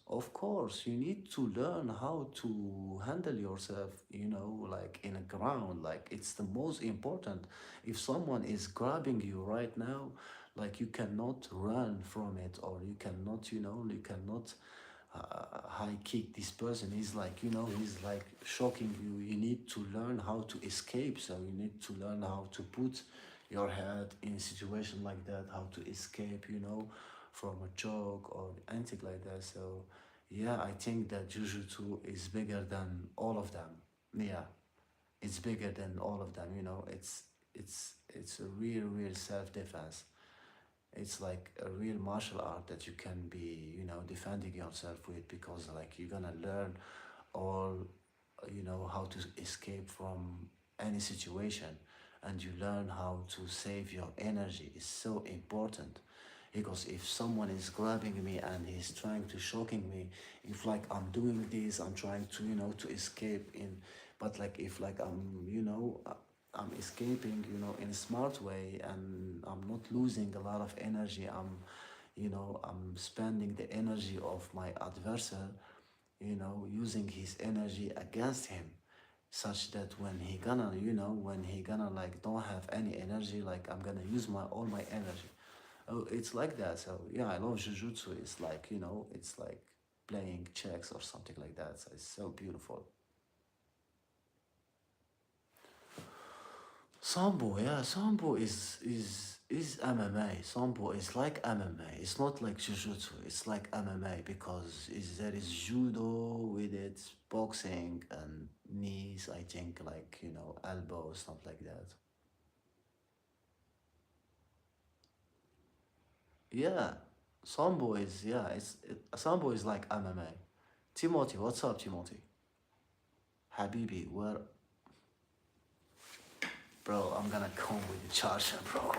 you need to learn how to handle yourself, like in a ground. Like, it's the most important. If someone is grabbing you right now, like, you cannot run from it, or you cannot high kick this person. He's like shocking you. You need to learn how to escape. So you need to learn how to put your head in a situation like that, how to escape, from a joke or anything like that. So yeah, I think that jujutsu is bigger than all of them. Yeah, it's bigger than all of them. It's a real self-defense. It's like a real martial art that you can be, defending yourself with, because like you're gonna learn all, how to escape from any situation, and you learn how to save your energy. Is so important, because if someone is grabbing me and he's trying to shocking me, if like I'm doing this, I'm trying to, to escape in, but like if like I'm escaping, in a smart way, and I'm not losing a lot of energy. I'm spending the energy of my adversary, using his energy against him, such that when he gonna like don't have any energy, like I'm gonna use my all my energy. Oh, it's like that. So yeah, I love jujutsu. It's like, it's like playing chess or something like that. So it's so beautiful. Sambo, yeah, Sambo is MMA. Sambo is like MMA. It's not like Jiu-Jitsu. It's like MMA, because there is judo with it, boxing and knees. I think, like, elbows, stuff like that. Yeah, Sambo is, yeah, Sambo is like MMA. Timothy, what's up, Timothy? Habibi, where, bro? I'm gonna come with the charger, bro.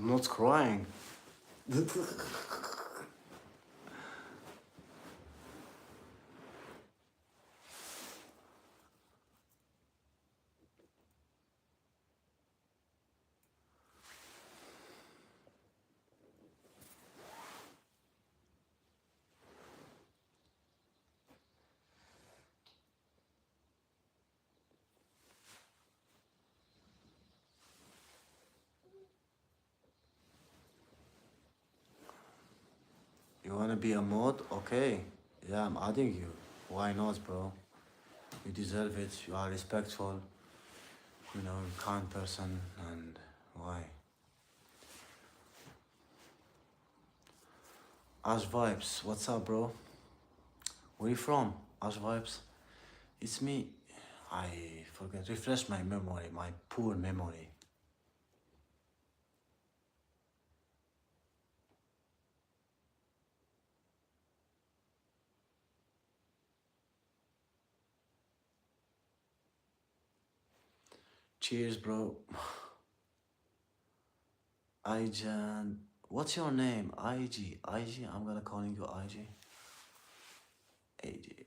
I'm not crying. You wanna be a mod? Okay. Yeah, I'm adding you. Why not, bro? You deserve it. You are respectful. You know, kind person, and why? Ash Vibes, what's up, bro? Where you from? Ash Vibes? It's me. I forget. Refresh my memory, my poor memory. Cheers, bro. Ijan. What's your name? IG. IG. I'm gonna calling you IG. AJ.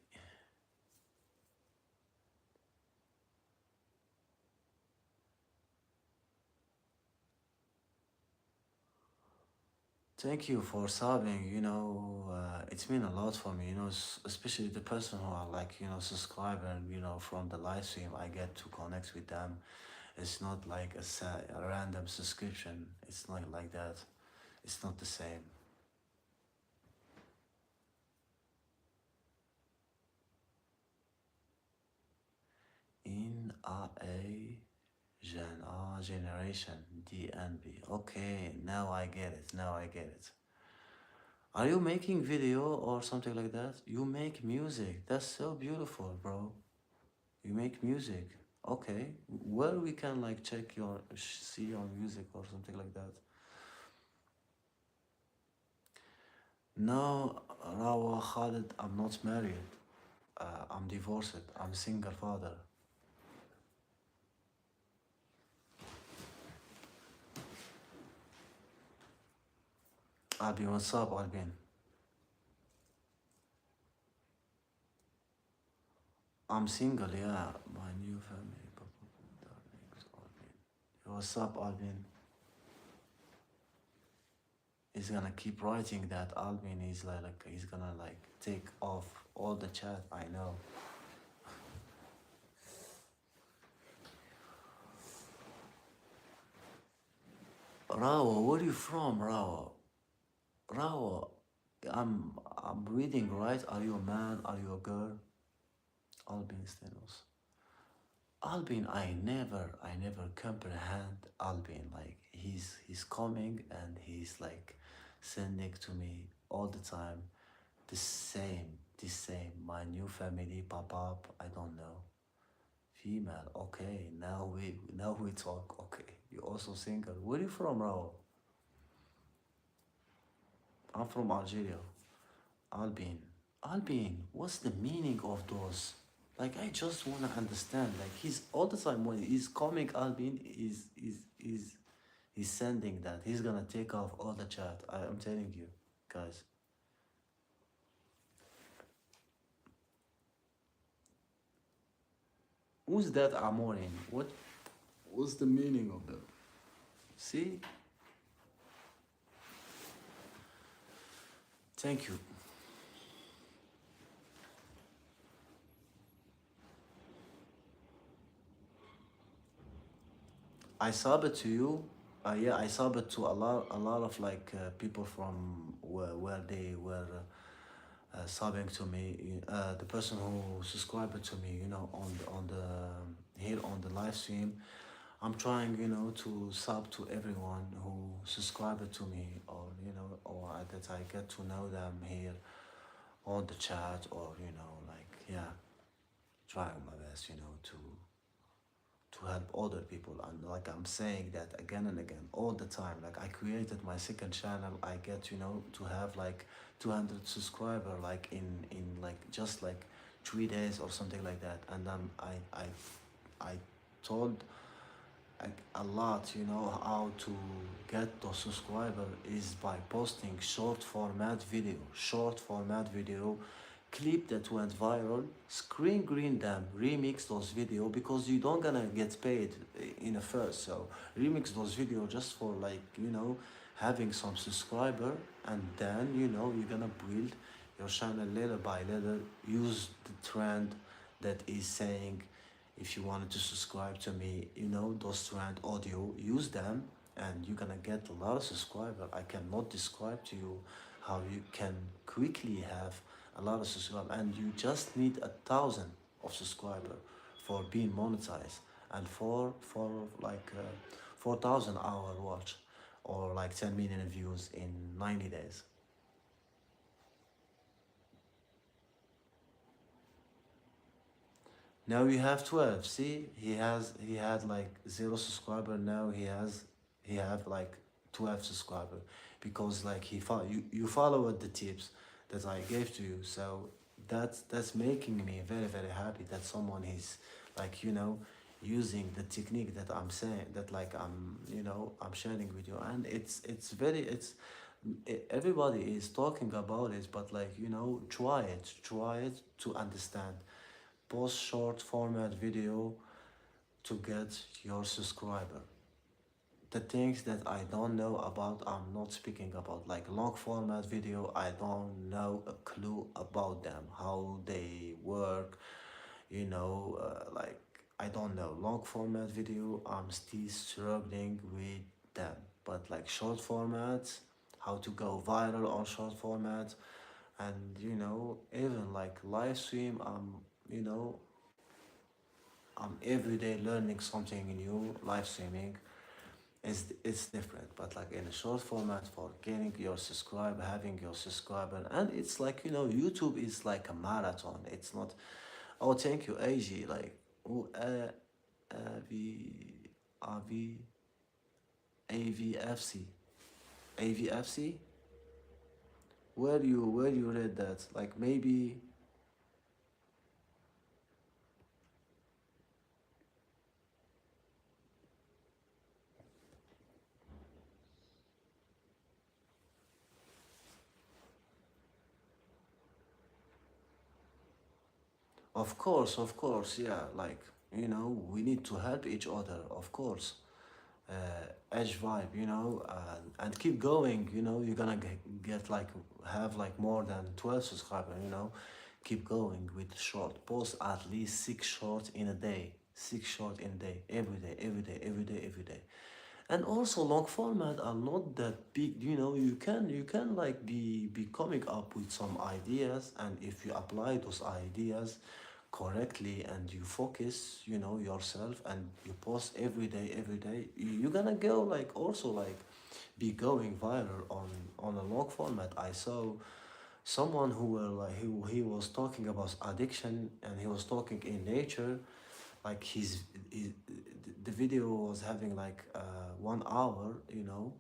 Thank you for subbing. You know, it's mean a lot for me. You know, especially the person who are like, you know, subscribe and you know from the live stream, I get to connect with them. It's not like a random subscription. It's not like that. It's not the same. In generation DNB. Okay, now I get it. Now I get it. Are you making video or something like that? You make music. That's so beautiful, bro. You make music. Okay. Where we can like check your see your music or something like that. No, Rawa Khalid, I'm not married. I'm divorced. I'm single father. Albin, what's up, Albin? I'm single, yeah. My new family. What's up, Albin? He's gonna keep writing that. Albin is like he's gonna like take off all the chat. I know. Rawa, where are you from, Rawa? Rawa, I'm reading right. Are you a man? Are you a girl? Albin Stenos. Albin, I never comprehend Albin. Like he's coming and he's like sending to me all the time the same. My new family pop up. I don't know. Female. Okay, now we talk. Okay, you also single. Where you from, Raul? I'm from Algeria. Albin. Albin. What's the meaning of those? Like I just wanna understand. Like he's all the time when he's coming, Albin is sending that. He's gonna take off all the chat. I'm telling you, guys. Who's that Amorin? What's the meaning of that? See? Thank you. I sub it to you. Yeah, I sub it to a lot of like people from where they were subbing to me. The person who subscribed to me, you know, on the here on the live stream. I'm trying, you know, to sub to everyone who subscribed to me, or you know, or that I get to know them here on the chat, or you know, like yeah, trying my best, you know, to help other people. And like I'm saying that again and again all the time, like I created my second channel. I get, you know, to have like 200 subscriber like in like just like 3 days or something like that. And I told like a lot, you know, how to get the subscriber is by posting short format video, clip that went viral, screen green them, remix those video because you don't gonna get paid in a first. So remix those video just for like, you know, having some subscriber, and then you know you're gonna build your channel little by little. Use the trend that is saying, if you wanted to subscribe to me, you know, those trend audio, use them, and you're gonna get a lot of subscriber. I cannot describe to you how you can quickly have a lot of subscribers, and you just need 1,000 of subscriber for being monetized, and for like 4,000 hour watch, or like 10 million views in 90 days. Now you have 12. See, he had like zero subscriber. Now he have like 12 subscriber, because like you follow the tips that I gave to you. So that's making me very very happy that someone is like, you know, using the technique that I'm saying, that like I'm, you know, I'm sharing with you. And it's very everybody is talking about it, but like, you know, try it to understand. Post short format video to get your subscriber. The things that I don't know about, I'm not speaking about. Like long format video, I don't know a clue about them, how they work, you know, like I don't know. Long format video, I'm still struggling with them. But like short formats, how to go viral on short format, and you know, even like live stream, you know, I'm every day learning something new. Live streaming is it's different, but like in a short format, for getting your subscriber, having your subscriber, and it's like, you know, YouTube is like a marathon. It's not. Oh, thank you, AG. Like, oh, V, V, AVFC, AVFC. Where you read that? Like maybe. Of course, yeah. Like, you know, we need to help each other, of course. Edge vibe, you know, and keep going. You know, you're gonna get like have like more than 12 subscribers. You know, keep going with short. Post at least 6 shorts in a day. 6 short in a day, every day, every day, every day, every day. And also long format are not that big, you know. You can like be coming up with some ideas, and if you apply those ideas correctly and you focus, you know, yourself, and you post every day, you're gonna go like also like be going viral on a long format. I saw someone who were like he was talking about addiction, and he was talking in nature, like the video was having like 1 hour, you know,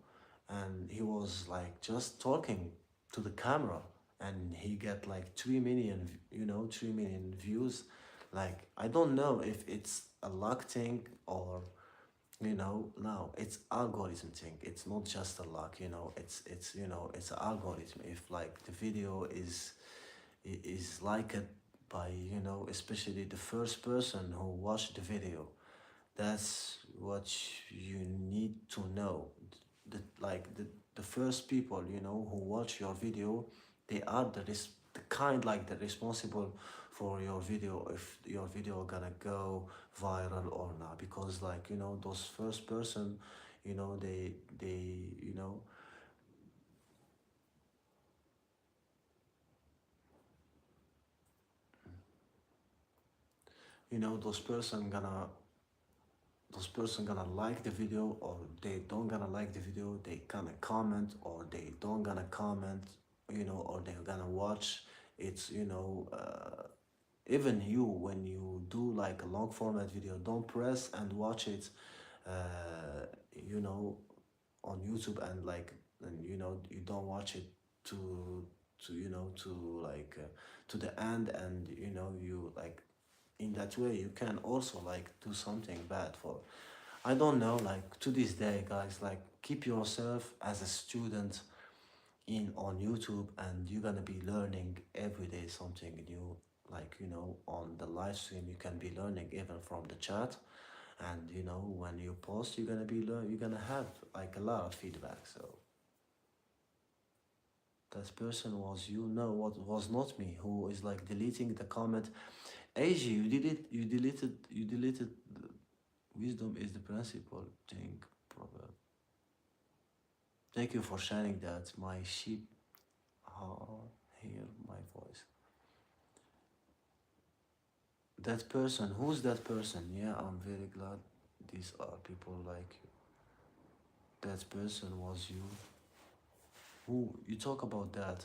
and he was like just talking to the camera, and he get like 3 million, you know, 3 million views. Like I don't know if it's a luck thing, or you know, no, it's algorithm thing. It's not just a luck, you know. It's you know, it's an algorithm. If like the video is liked by, you know, especially the first person who watched the video, that's what you need to know. The first people, you know, who watch your video, they are the kind like the responsible for your video, if your video gonna go viral or not. Because like, you know, those first person, you know, they you know, those person gonna like the video, or they don't gonna like the video, they gonna comment, or they don't gonna comment, you know, or they're gonna watch. It's, you know, even you, when you do like a long format video, don't press and watch it, you know, on YouTube, and like, and you know, you don't watch it to you know, to like to the end, and you know, you like, in that way you can also like do something bad for I don't know, like to this day, guys, like keep yourself as a student in on YouTube, and you're gonna be learning every day something new. Like, on the live stream, you can be learning even from the chat, and when you post, you're gonna have like a lot of feedback. So that person was you. No, what was not me, who is like deleting the comment. AG, you deleted. Wisdom is the principal thing. Proverb. Thank you for sharing that. My sheep hear my voice. That person, who's that person? Yeah, I'm very glad these are people like you. That person was you. Who? You talk about that.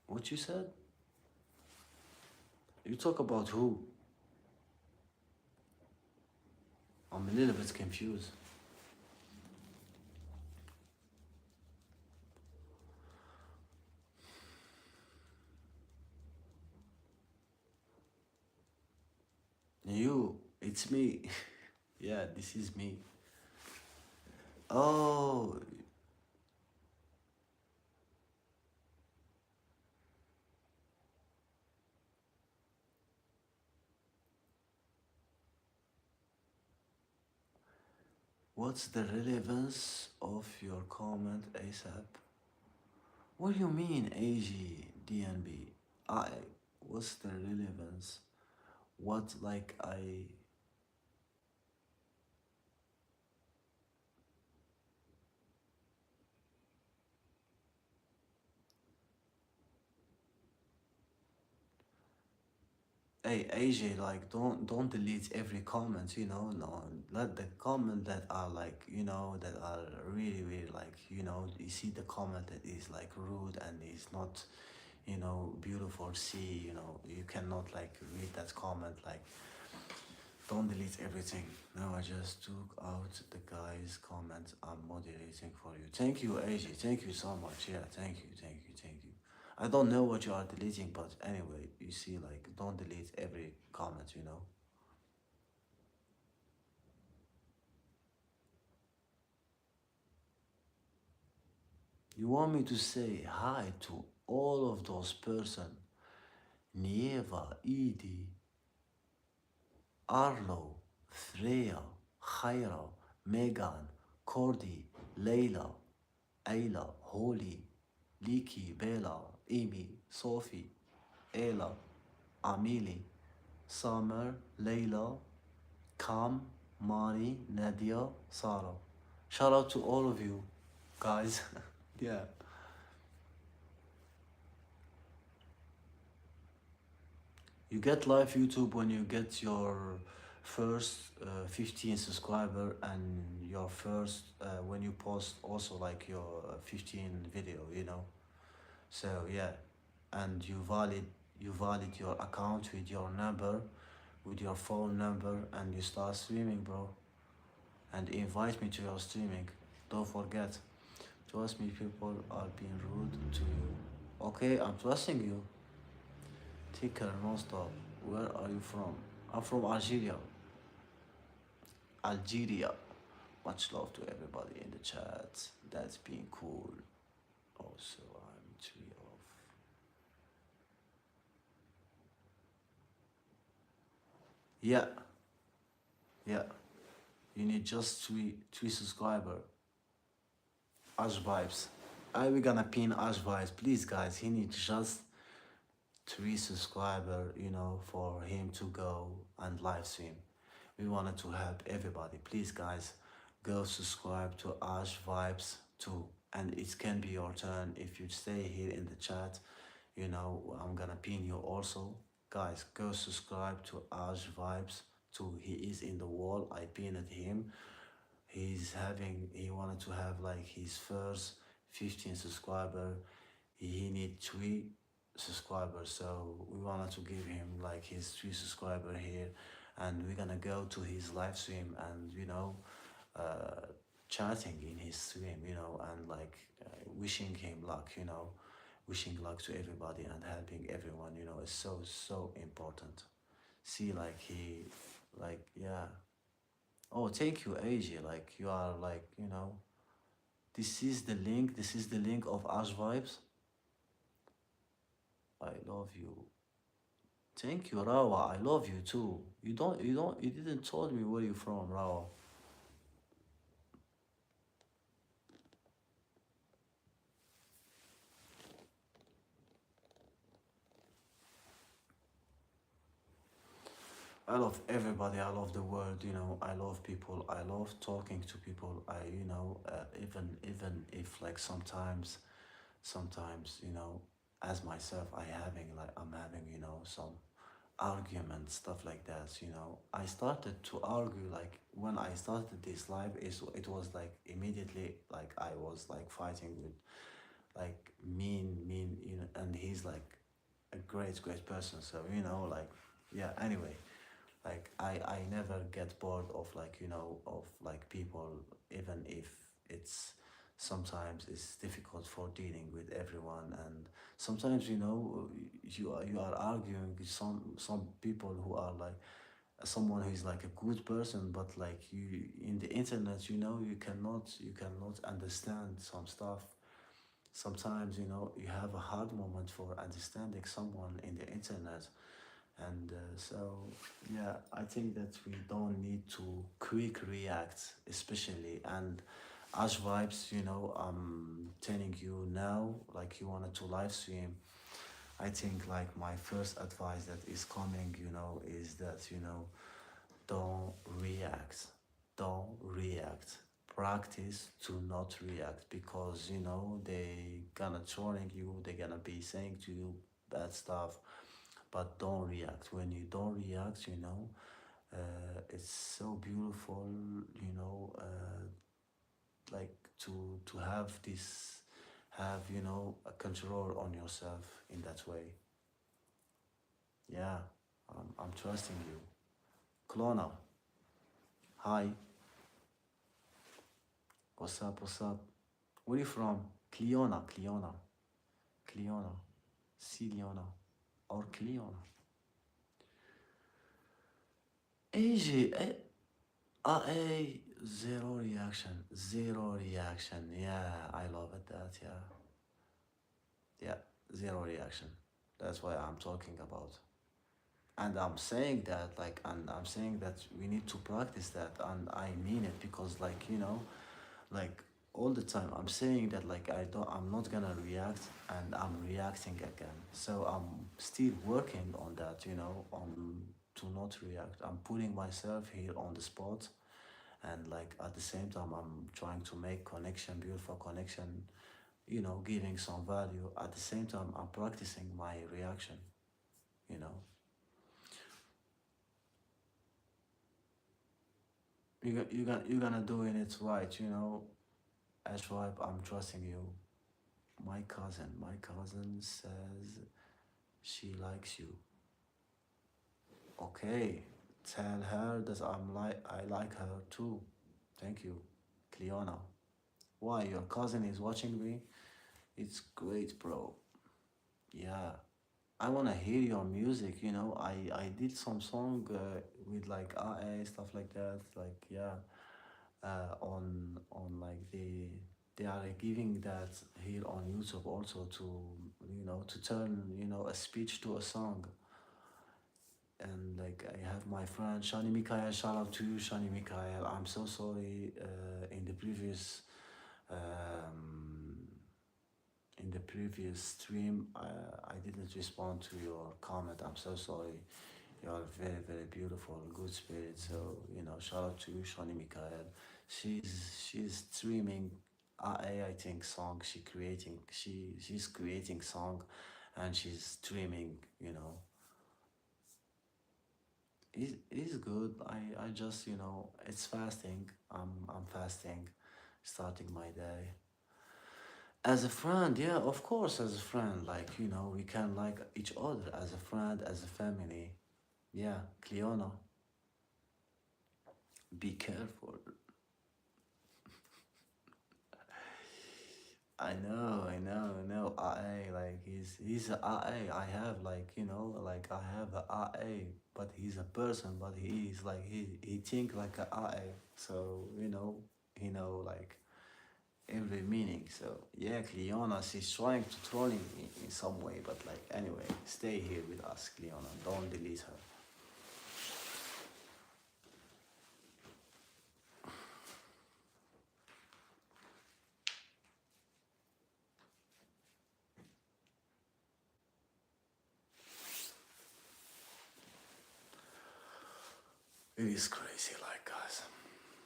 What you said? You talk about who? I'm a little bit confused. You, it's me. Yeah, this is me. Oh, what's the relevance of your comment ASAP? What do you mean AG, DNB? I, what's the relevance? What, like, hey AJ, like don't delete every comment, no, let the comment that are like, that are really really like, you see the comment that is like rude and is not, beautiful, see, you cannot like read that comment, like don't delete everything. No, I just took out the guy's comment. I'm moderating for you. Thank you, AJ. Thank you so much. Yeah, thank you. I don't know what you are deleting, but anyway, you see, like, don't delete every comment. You want me to say hi to all of those person, Nieva, Edie, Arlo, Freya, Khaira, Megan, Cordy, Layla, Ayla, Holly, Liki, Bella, Amy, Sophie, Ayla, Amelie, Summer, Layla, Kam, Mani, Nadia, Sarah. Shout out to all of you, guys. Yeah. You get live YouTube when you get your first 15 subscriber, and your first when you post also like your 15 video. So yeah, and you valid your account with your number, with your phone number, and you start streaming, bro. And invite me to your streaming. Don't forget. Trust me, people are being rude to you. Okay, I'm trusting you. Take care, non-stop. Where are you from? I'm from Algeria. Algeria. Much love to everybody in the chat. That's being cool. Also, I'm tree of. Yeah, yeah. You need just three subscriber. Ash vibes. I we gonna pin Ash vibes. Please, guys. He needs just three subscriber. For him to go and live stream. We wanted to help everybody. Please, guys, go subscribe to Ash Vibes too. And it can be your turn if you stay here in the chat. I'm gonna pin you also. Guys, go subscribe to Ash Vibes too. He is in the wall. I pinned him. He wanted to have like his first 15 subscriber. He need three subscribers, so we wanted to give him like his three subscriber here, and we're gonna go to his live stream and uh, chatting in his stream, and like wishing him luck, wishing luck to everybody and helping everyone, is so important. See, like he, like, yeah, Oh, thank you, AJ. Like you are like, this is the link. This is the link of Ash Vibes. I love you. Thank you, Rawa. I love you too. You didn't told me where you from, Rawa. I love everybody. I love the world. I love people. I love talking to people. Even if like sometimes, as myself, I'm having, some arguments, stuff like that. I started to argue like when I started this live. It was like immediately like I was like fighting with like mean, and he's like a great person. So like yeah. Anyway, like I never get bored of like of like people, even if it's sometimes it's difficult for dealing with everyone, and sometimes you are arguing with some people who are like someone who is like a good person, but like you in the internet, you cannot understand some stuff. Sometimes you have a hard moment for understanding someone in the internet, and so, yeah, I think that we don't need to quick react, especially. And as vibes, I'm telling you now, like you wanted to live stream. I think like my first advice that is coming, is that, don't react. Don't react. Practice to not react, because they gonna trolling you, they gonna be saying to you bad stuff, but don't react. When you don't react, it's so beautiful, like to have a control on yourself in that way. Yeah, I'm trusting you. Clona, hi, what's up? What's up? Where you from? Cleona, Cleona, or Cleona. AJ, zero reaction, zero reaction. Yeah, I love it. That yeah, yeah, zero reaction. That's what I'm talking about. And I'm saying that, like, and I'm saying that we need to practice that, and I mean it, because, like, like all the time I'm saying that, like, I'm not gonna react, and I'm reacting again. So I'm still working on that, on to not react. I'm putting myself here on the spot, and like at the same time I'm trying to make connection, beautiful connection, giving some value. At the same time I'm practicing my reaction, you know you're gonna doing it right, as right. I'm trusting you. My cousin says she likes you. Okay, tell her that I like her too. Thank you, Cleona. Why, your cousin is watching me? It's great, bro. Yeah, I wanna hear your music. I did some song with like AA stuff like that. Like yeah, on like they are giving that here on YouTube also, to turn a speech to a song. And like I have my friend Shani Mikhail. Shout out to you, Shani Mikhail. I'm so sorry. Um, in the previous stream, I didn't respond to your comment. I'm so sorry. You are very beautiful, good spirit. So shout out to you, Shani Mikhail. She's streaming I think song. She's creating song, and she's streaming. It's good. I just it's fasting. I'm fasting, starting my day. As a friend, yeah, of course, as a friend, like, we can like each other as a friend, as a family. Yeah, Cleona, be careful. I know. AA, like he's a AA. I have like like I have a AA, but he's a person, but he is like he think like a AA. So he know like every meaning. So yeah, Cleona, she's trying to troll him in some way, but like anyway, stay here with us, Cleona. Don't delete her. It is crazy, like guys.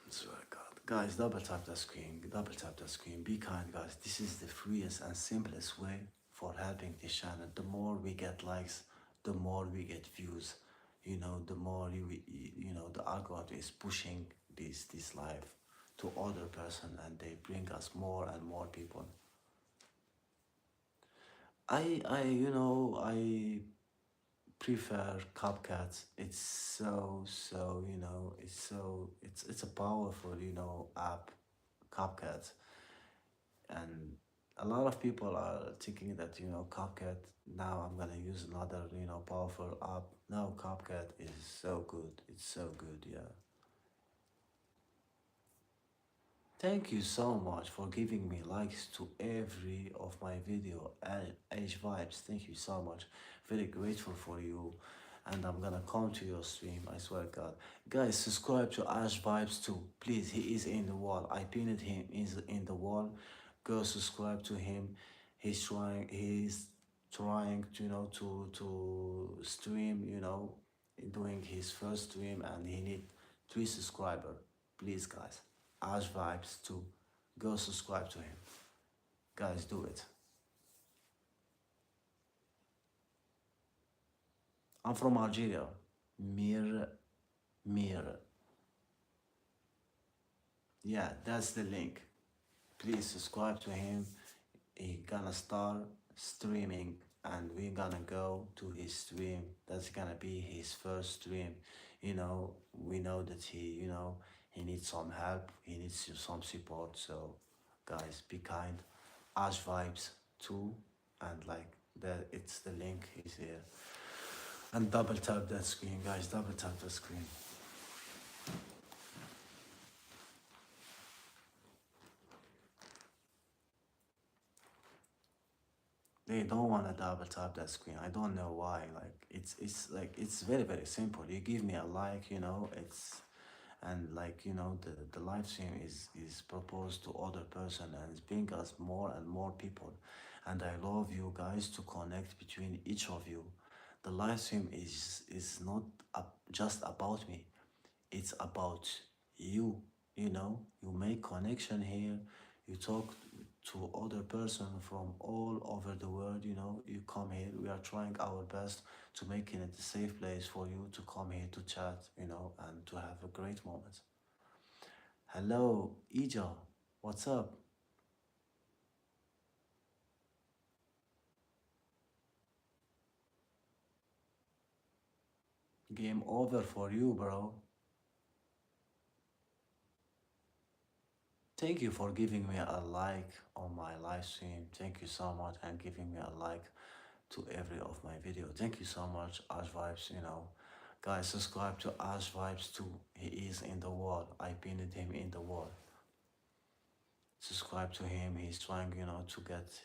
Swear to God. Guys, double tap the screen. Double tap the screen. Be kind, guys. This is the freest and simplest way for helping this channel. The more we get likes, the more we get views. The more the algorithm is pushing this live to other person, and they bring us more and more people. I prefer Cupcats. It's so it's a powerful app, Cupcats, and a lot of people are thinking that Cupcat. Now I'm gonna use another powerful app. No, Cupcat is so good. It's so good. Yeah. Thank you so much for giving me likes to every of my video and Age Vibes. Thank you so much. Very grateful for you. And I'm gonna come to your stream, I swear to God. Guys, subscribe to Ash Vibes too. Please, he is in the wall. I pinned him is in the wall. Go subscribe to him. He's trying to to stream, doing his first stream, and he need 3 subscribers. Please guys. Ash Vibes too. Go subscribe to him. Guys, do it. I'm from Algeria. Mir, Mir. Yeah, that's the link. Please subscribe to him. He gonna start streaming, and we're gonna go to his stream. That's gonna be his first stream. We know that he needs some help. He needs some support. So, guys, be kind. Ash Vibes too, and like it's the link is here. And double tap that screen, guys. Double tap the screen. They don't want to double tap that screen. I don't know why. Like it's very very simple. You give me a like, it's and like the live stream is proposed to other person, and it's bring us more and more people. And I love you guys to connect between each of you. The live stream is not just about me. It's about you. You make connection here. You talk to other person from all over the world. You come here. We are trying our best to make it a safe place for you to come here to chat, and to have a great moment. Hello, Ija. What's up? Game over for you, bro. Thank you for giving me a like on my live stream. Thank you so much, and giving me a like to every of my video. Thank you so much, Ash Vibes. Guys, subscribe to Ash Vibes too. He is in the wall. I pinned him in the wall. Subscribe to him. He's trying, to get,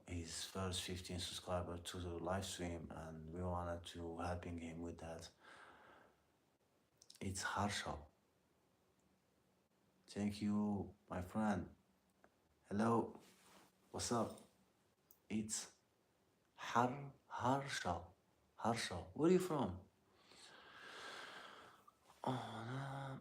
his first 15 subscribers to the live stream, and we wanted to helping him with that. It's Harsha. Thank you, my friend. Hello. What's up? It's Harsha. Harsha. Where are you from? Oh, no.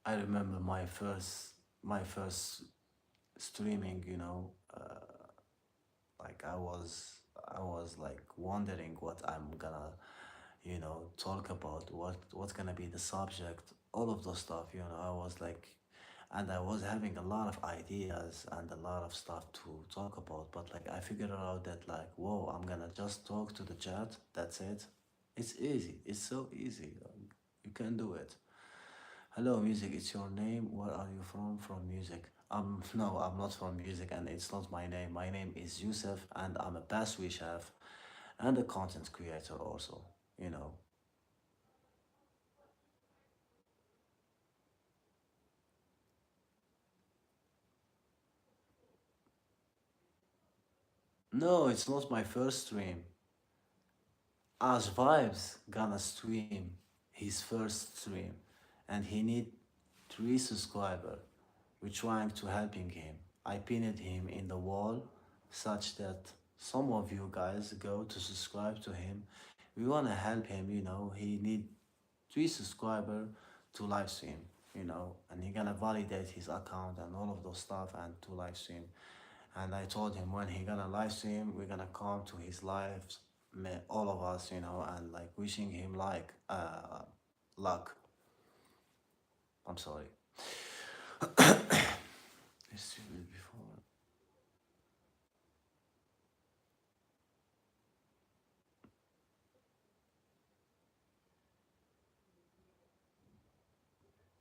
I remember my first streaming. Like I was like wondering what I'm gonna talk about, what's gonna be the subject, all of those stuff. I was like and I was having a lot of ideas and a lot of stuff to talk about. But like I figured out that like, whoa, I'm gonna just talk to the chat. That's it. It's easy. It's so easy. You can do it. Hello, music. It's your name. Where are you from? From music. No, I'm not from music, and it's not my name. My name is Yusuf, and I'm a pastry chef and a content creator also. You know. No, it's not my first stream. As Vibes gonna stream his first stream, and he need 3 subscriber. We're trying to helping him. I pinned him in the wall such that some of you guys go to subscribe to him. We wanna help him, you know. He need 3 subscriber to live stream, you know, and he gonna validate his account and all of those stuff and to live stream. And I told him when he gonna live stream, we're gonna come to his lives, all of us, you know, and like wishing him like luck. I'm sorry. It's streamed before.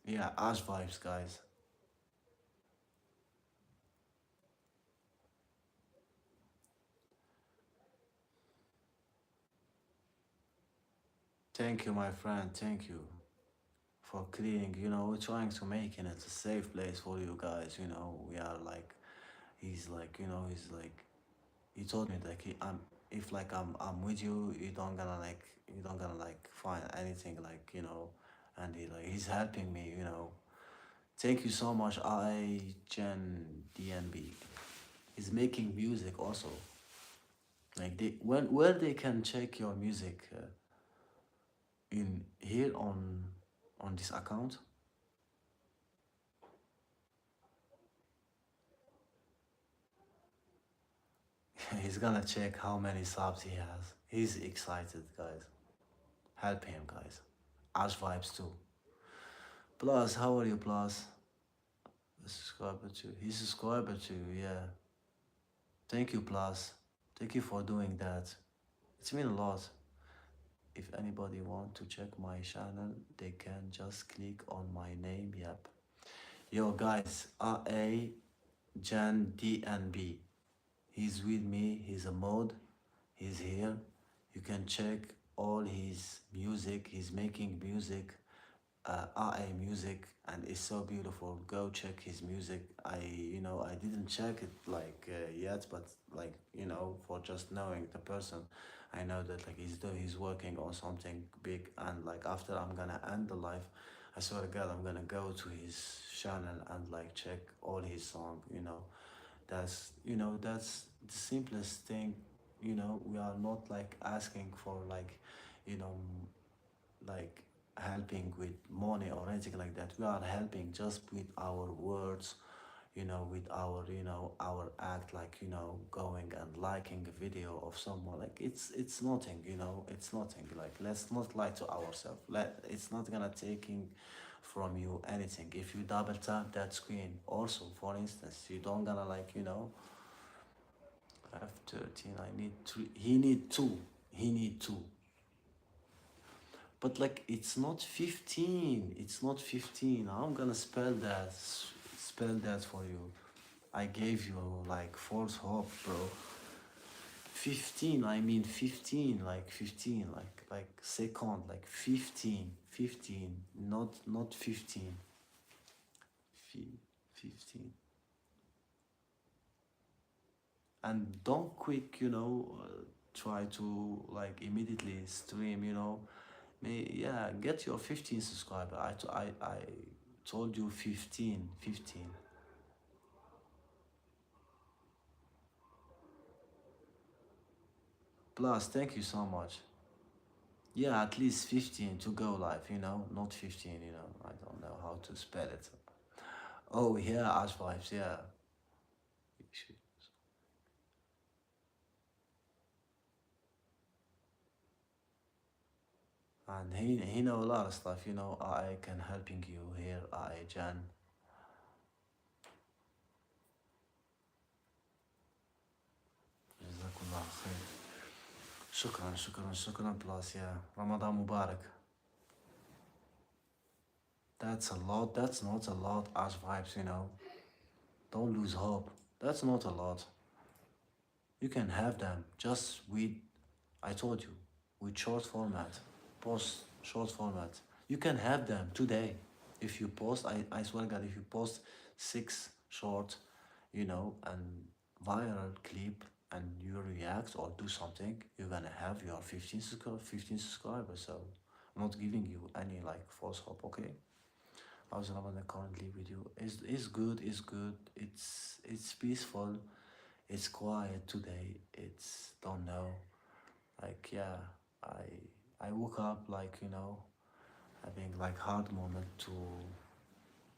Yeah, Ash vibes, guys. Thank you, my friend. Thank you for clearing. You know, we're trying to make it a safe place for you guys. You know, we are like, he's like, you know, he's like, he told me like, I'm if like I'm with you, you don't gonna like find anything like you know, and he's helping me. You know, thank you so much, I Gen DNB. He's making music also. Like they when where they can check your music in here on this account. He's gonna check how many subs he has. He's excited, guys. Help him, guys. Ash vibes too. Plus, how are you, Plus? A subscriber too. He's a subscriber too, yeah. Thank you, Plus. Thank you for doing that. It's mean a lot. If anybody want to check my channel, they can just click on my name. Yep. Yo, guys, RA Jan DNB. He's with me. He's a mod. He's here. You can check all his music. He's making music, RA music, and it's so beautiful. Go check his music. I didn't check it like yet, but like for just knowing the person, I know that like he's working on something big, and like after I'm gonna end the live, I swear to God, I'm gonna go to his channel and like check all his song. That's the simplest thing. We are not like asking for like you know like helping with money or anything like that. We are helping just with our words, with our act, like going and liking a video of someone. Like it's nothing, it's nothing. Like let's not lie to ourselves. It's not gonna taking from you anything if you double tap that screen. Also, for instance, you don't gonna like I have 13. I need 3. He need 2. He need 2. But like it's not 15. It's not 15. I'm gonna spell that for you. I gave you like false hope, bro. 15, I mean 15, like 15, like second, like 15, 15, not 15. 15. And don't quick, try to like immediately stream, yeah, get your 15 subscriber. I told you 15, 15. Plus, thank you so much. Yeah, at least 15 to go live, not 15, I don't know how to spell it. Oh, yeah, Ash Vibes, yeah. And he know a lot of stuff, I can helping you here, I Jan. الله خير. شكرا شكرا شكرا plus yeah. Ramadan Mubarak. That's a lot. That's not a lot as vibes, you know. Don't lose hope. That's not a lot. You can have them just with, I told you, with short format. Post short format. You can have them today. If you post, I swear to God, if you post 6 short, you know, and viral clip and you react or do something, you're gonna have your 15 subscribers. So I'm not giving you any like false hope, okay? How's Ramadan currently with you? It's good, it's good. It's peaceful, it's quiet today. It's don't know. Like yeah, I woke up like, you know, having like hard moment to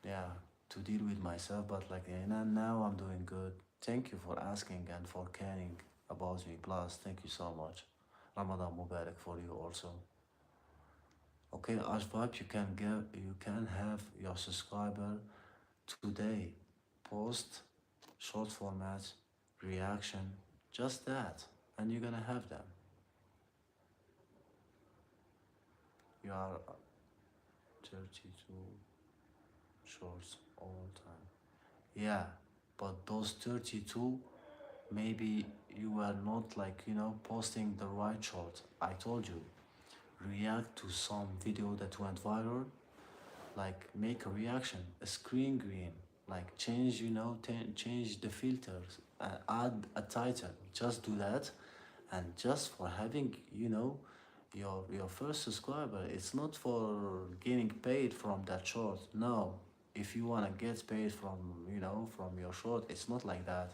yeah to deal with myself, but like and now I'm doing good. Thank you for asking and for caring about me. Plus, thank you so much. Ramadan Mubarak for you also. Okay, as vibe, you can have your subscriber today. Post short format reaction, just that, and you're gonna have them. You are 32 shorts all time. Yeah, but those 32, maybe you were not like, you know, posting the right short. I told you, react to some video that went viral, like make a reaction, a screen green, like change, you know, change the filters, add a title. Just do that, and just for having, you know, your first subscriber, it's not for getting paid from that short. No, if you want to get paid from, you know, from your short, it's not like that.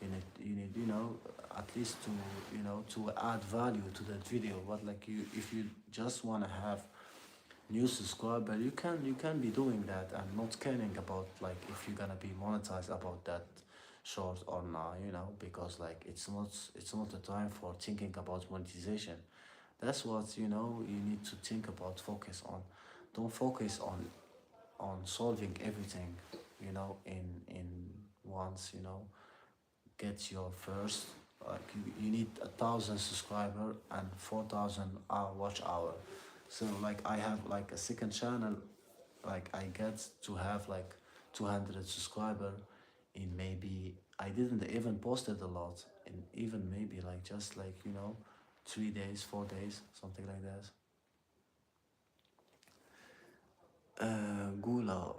You need, you know, at least to, you know, to add value to that video. But like you, if you just want to have new subscriber, you can be doing that and not caring about like if you're gonna be monetized about that short or not, you know, because like it's not the time for thinking about monetization. That's what, you know, you need to think about, focus on. Don't focus on solving everything, you know, in once, you know. Get your first, like you need 1,000 subscriber and 4,000 watch hour. So like I have like a second channel, like I get to have like 200 subscriber in maybe, I didn't even post it a lot, in even maybe like just like, you know, 3 days, 4 days, something like that. Gula,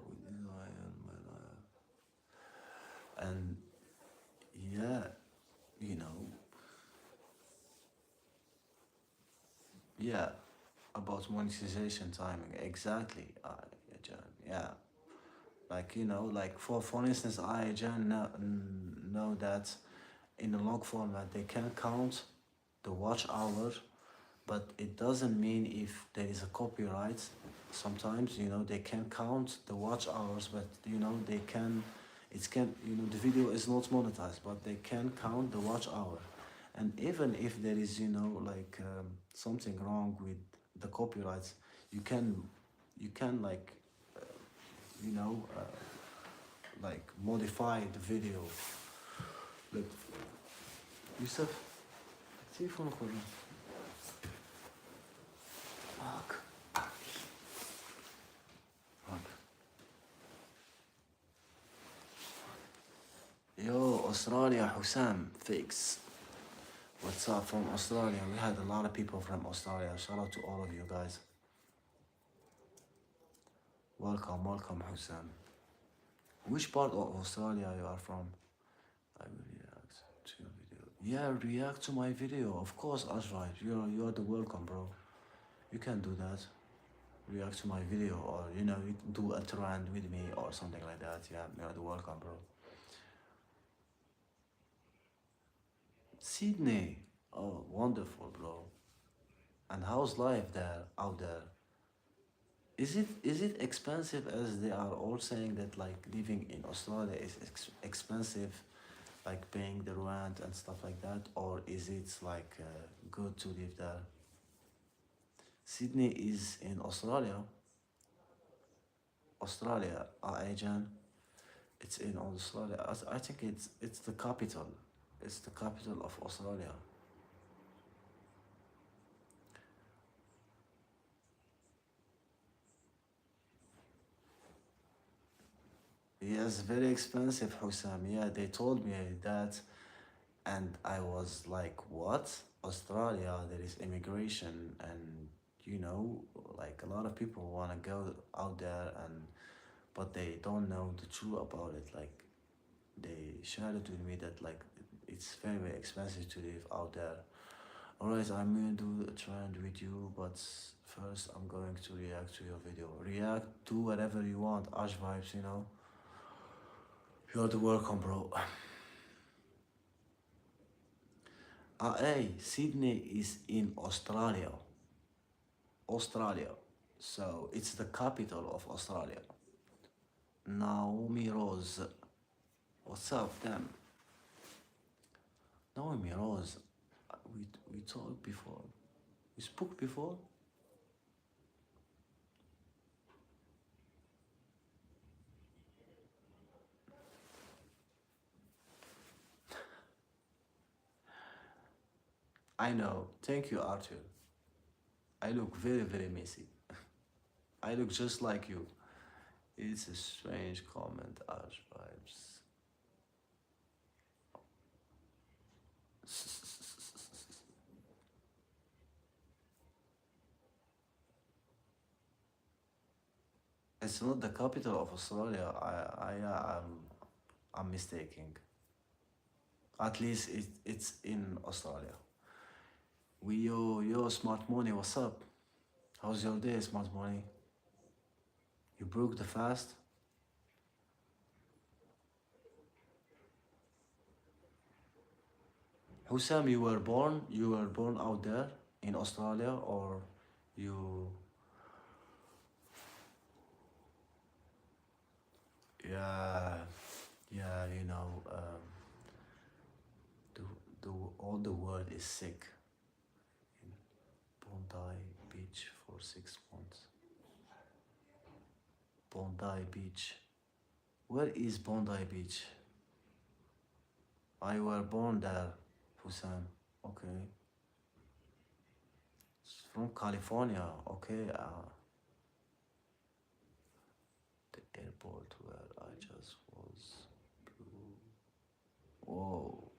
and yeah, you know, yeah, about monetization timing, exactly. John, yeah, like, you know, like for instance, I John know that in a log format they can count the watch hour, but it doesn't mean if there is a copyright. Sometimes, you know, they can count the watch hours, but you know they can, it can, you know, the video is not monetized, but they can count the watch hour. And even if there is, you know, like something wrong with the copyrights, you can like you know, like modify the video. Like Yusuf, telefonك ولا؟ Fuck. Fuck. Yo, Australia, Hussam, fix. What's up from Australia? We had a lot of people from Australia. Shout out to all of you guys. Welcome, welcome, Hussam. Which part of Australia you are from? I will react to your video. Yeah, react to my video. Of course, Ashray. You're the welcome, bro. You can do that. React to my video, or you know, you do a trend with me or something like that. Yeah, you're the welcome, bro. Sydney. Oh, wonderful, bro. And how's life there out there? Is it expensive as they are all saying that like living in Australia is expensive, like paying the rent and stuff like that, or is it like good to live there? Sydney is in Australia. Australia, Ajan. It's in Australia. I think it's the capital. It's the capital of Australia. Yes, very expensive, Hussam. Yeah, they told me that, and I was like, "What? Australia? There is immigration, and you know, like a lot of people want to go out there, and but they don't know the truth about it. Like they shared it with me that like it's very very expensive to live out there. Alright, I'm gonna do a trend with you, but first I'm going to react to your video. React, do whatever you want. Ash vibes, you know. You're the welcome, bro. Hey, Sydney is in Australia. Australia. So it's the capital of Australia. Naomi Rose. What's up, then? Naomi Rose. We talked before. We spoke before. I know. Thank you, Arthur. I look very very messy. I look just like you. It's a strange comment, Ash vibes. It's not the capital of Australia. I'm mistaking. At least it's in Australia. Yo, Smart Money, what's up? How's your day, Smart Money? You broke the fast? Hussam, you were born out there in Australia, or you, yeah, yeah, you know, the, the, all the world is sick in Bondi Beach for 6 months. Bondi Beach. Where is Bondi Beach? I were born there, Hussam. Okay. It's from California. Okay. The airport where I just was. Whoa.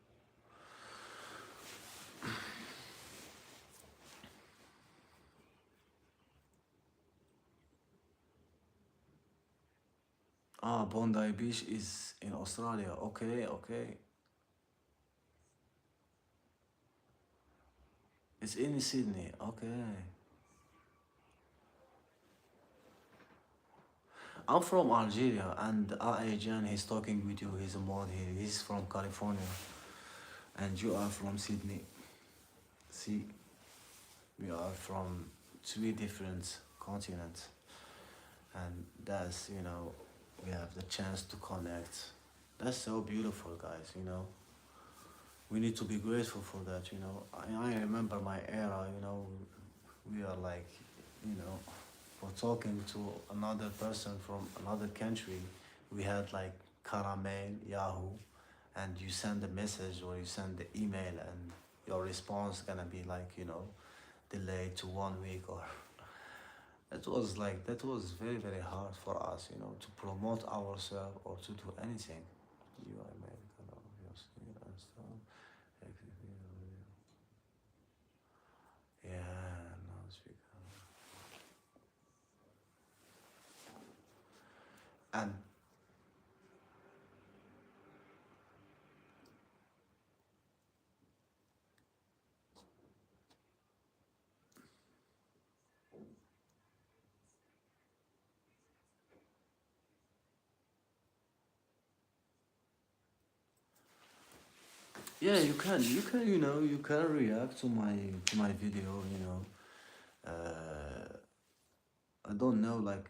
Ah, Bondi Beach is in Australia. Okay, okay. It's in Sydney. Okay. I'm from Algeria, and Ajan, he's talking with you. He's a mod here. He's from California, and you are from Sydney. See, we are from three different continents, and that's, you know, we have the chance to connect. That's so beautiful, guys. You know, we need to be grateful for that. You know, I remember my era. You know, we are like, you know, for talking to another person from another country, we had like Caramel, Yahoo, and you send a message or you send the email, and your response gonna be like, you know, delayed to 1 week, or that was very very hard for us, you know, to promote ourselves or to do anything. You are American, obviously, and stuff. Yeah, no speak. And yeah, you know, you can react to my video, you know. I don't know, like,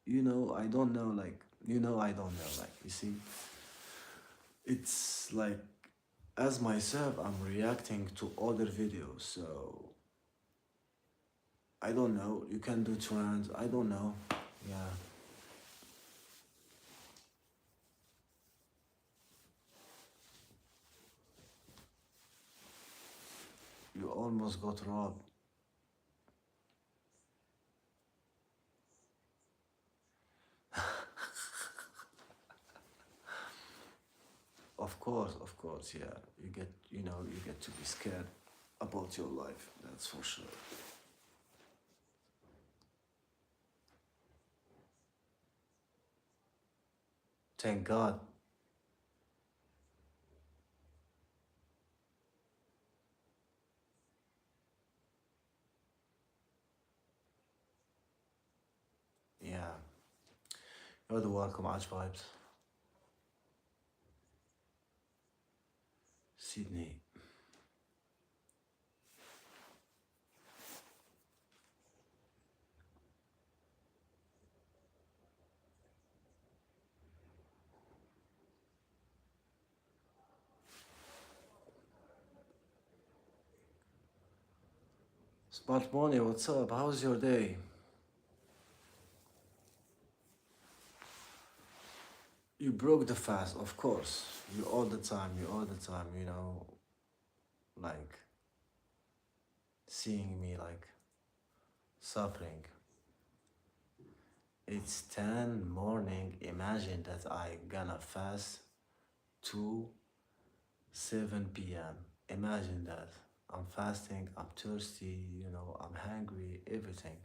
you know, I don't know, like, you know, I don't know, like, you see, it's like, as myself, I'm reacting to other videos, so I don't know. You can do trends. I don't know. Yeah, you almost got robbed. of course, yeah. You get to be scared about your life. That's for sure. Thank God. Yeah. You're the welcome, Ash Vibes. Sydney. Smart Money, what's up? How's your day? You broke the fast, of course. You all the time, like seeing me like suffering. It's 10 morning. Imagine that I gonna fast to 7 p.m. Imagine that. I'm fasting, I'm thirsty, I'm hungry, everything.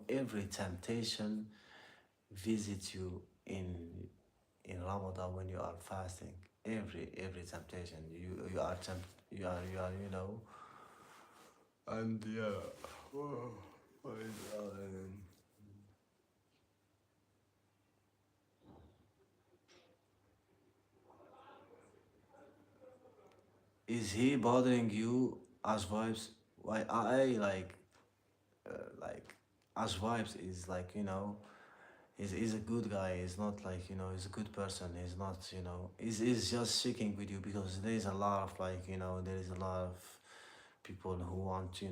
Every temptation visits you in Ramadan when you are fasting. Every temptation. You are you are. And yeah. What is, is he bothering you as vibes? Why I like as vibes is like he's a good guy. He's not like he's a good person. He's not he's just sticking with you because there's a lot of there is a lot of people who want to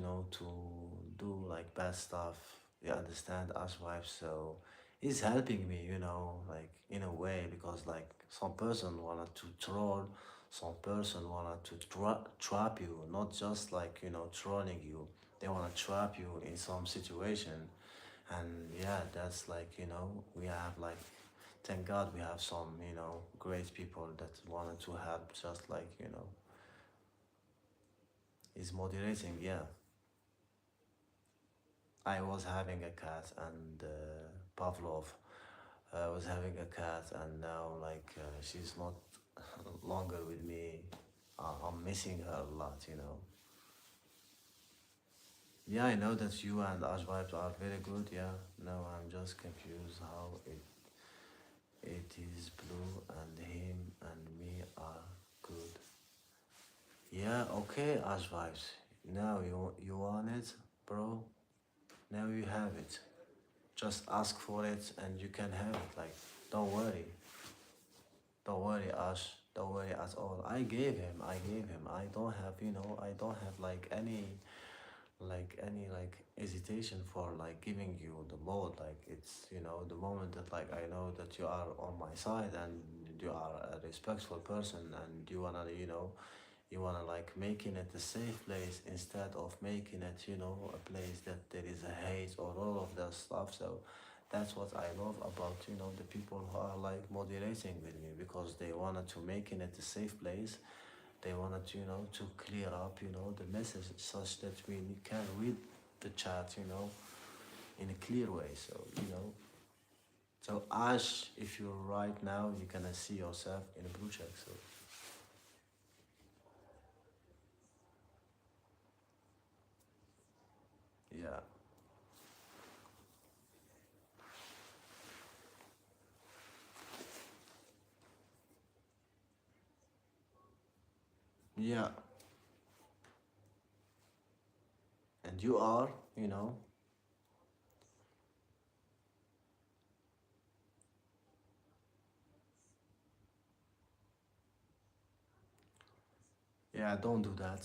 do like bad stuff. You understand as vibes, so he's helping me like in a way because like some person wanted to troll, some person wanted to trap you, not just like trolling you. They want to trap you in some situation. And yeah, that's like we have like thank God we have some great people that wanted to help, just like is moderating. Yeah, I was having a cat, and Pavlov was having a cat, and now like she's not longer with me. I'm missing her a lot, Yeah, I know that you and Ash vibes are very good. Yeah, no, I'm just confused how it is blue and him and me are good. Yeah, okay, Ash vibes. Now you want it, bro? Now you have it. Just ask for it and you can have it. Like, don't worry. Don't worry, Ash. Don't worry at all. I gave him. I gave him. I don't have, I don't have like any like hesitation for like giving you the mode. Like it's the moment that like I know that you are on my side and you are a respectful person and you wanna like making it a safe place instead of making it a place that there is a hate or all of that stuff. So that's what I love about the people who are like moderating with me because they wanted to making it a safe place. They wanted to clear up the message such that we can read the chat in a clear way. So so Ash, if you're right now, you're gonna see yourself in a blue check. So yeah. Yeah, and you are, yeah, don't do that,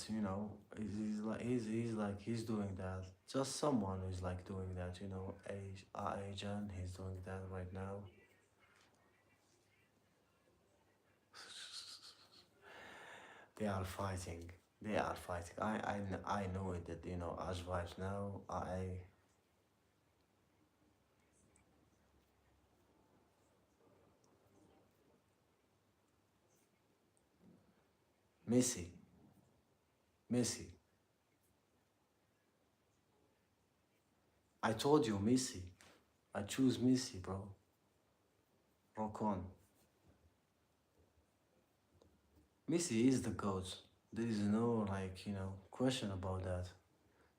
he's doing that. Just someone who's like doing that, Asian, he's doing that right now. They are fighting. They are fighting. I know it that, as vibes now, Messi, Messi. I told you Messi. I choose Messi, bro. Rock on. Messi is the goat. There is no question about that.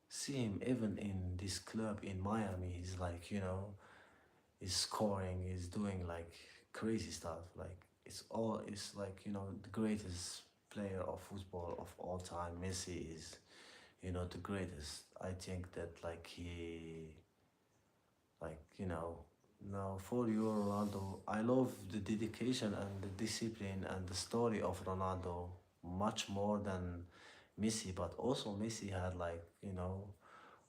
See him even in this club in Miami. He's like he's scoring. He's doing like crazy stuff. Like it's like the greatest player of football of all time. Messi is the greatest. I think that like he like now for you Ronaldo, I love the dedication and the discipline and the story of Ronaldo much more than Messi. But also Messi had like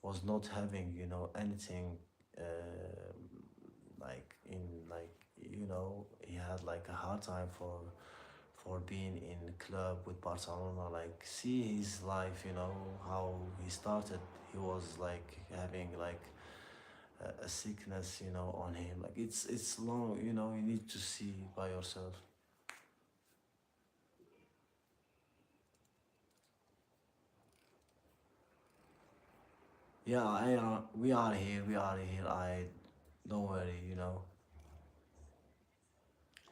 was not having anything like in like he had like a hard time for being in club with Barcelona. Like see his life, how he started. He was like having like a sickness, on him. Like it's long, you need to see by yourself. Yeah, we are here. We are here. I don't worry.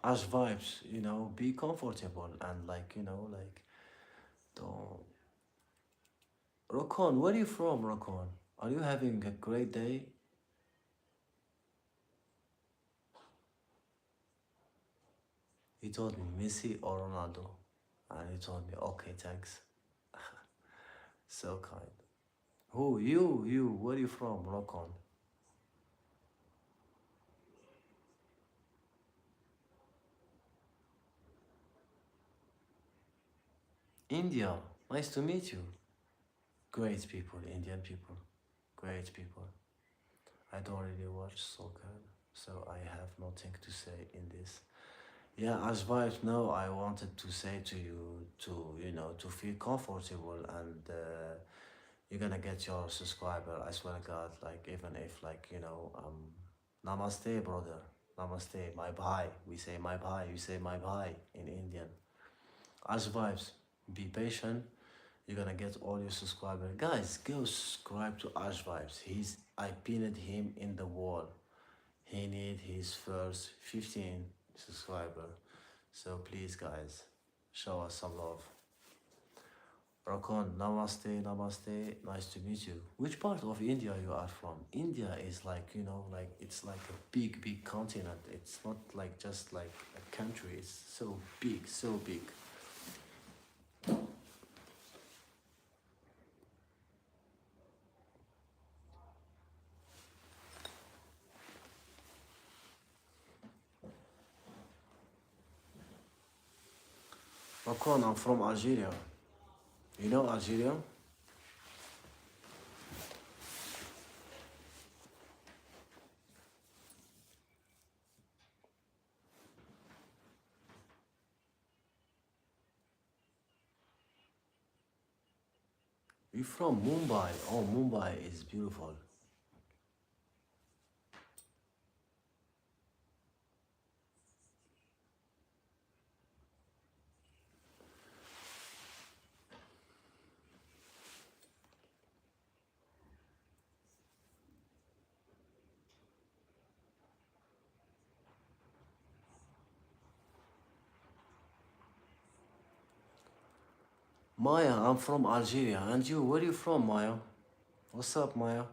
As vibes, be comfortable and like like don't. Rokon, where are you from, Rokon? Are you having a great day? He told me Messi or Ronaldo, and he told me okay, thanks. So kind. Who you? Where are you from, Rokon? India. Nice to meet you. Great people, Indian people. Great people. I don't really watch soccer, so I have nothing to say in this. Yeah, as vibes now, I wanted to say to you to to feel comfortable and you're gonna get your subscriber. I swear to God, like even if like namaste, brother, namaste, my bhai. We say my bhai. You say my bhai in Indian. As vibes, be patient. You're gonna get all your subscribers. Guys, go subscribe to Ash Vibes. I pinned him in the wall. He need his first 15 subscriber. So please guys, show us some love. Rakon, namaste, namaste. Nice to meet you. Which part of India you are from? India is like, like it's like a big, big continent. It's not like just like a country. It's so big, so big. Rakon, I'm from Algeria. You know Algeria? You from Mumbai? Oh, Mumbai is beautiful. Maya, I'm from Algeria. And you, where you from, Maya? What's up, Maya?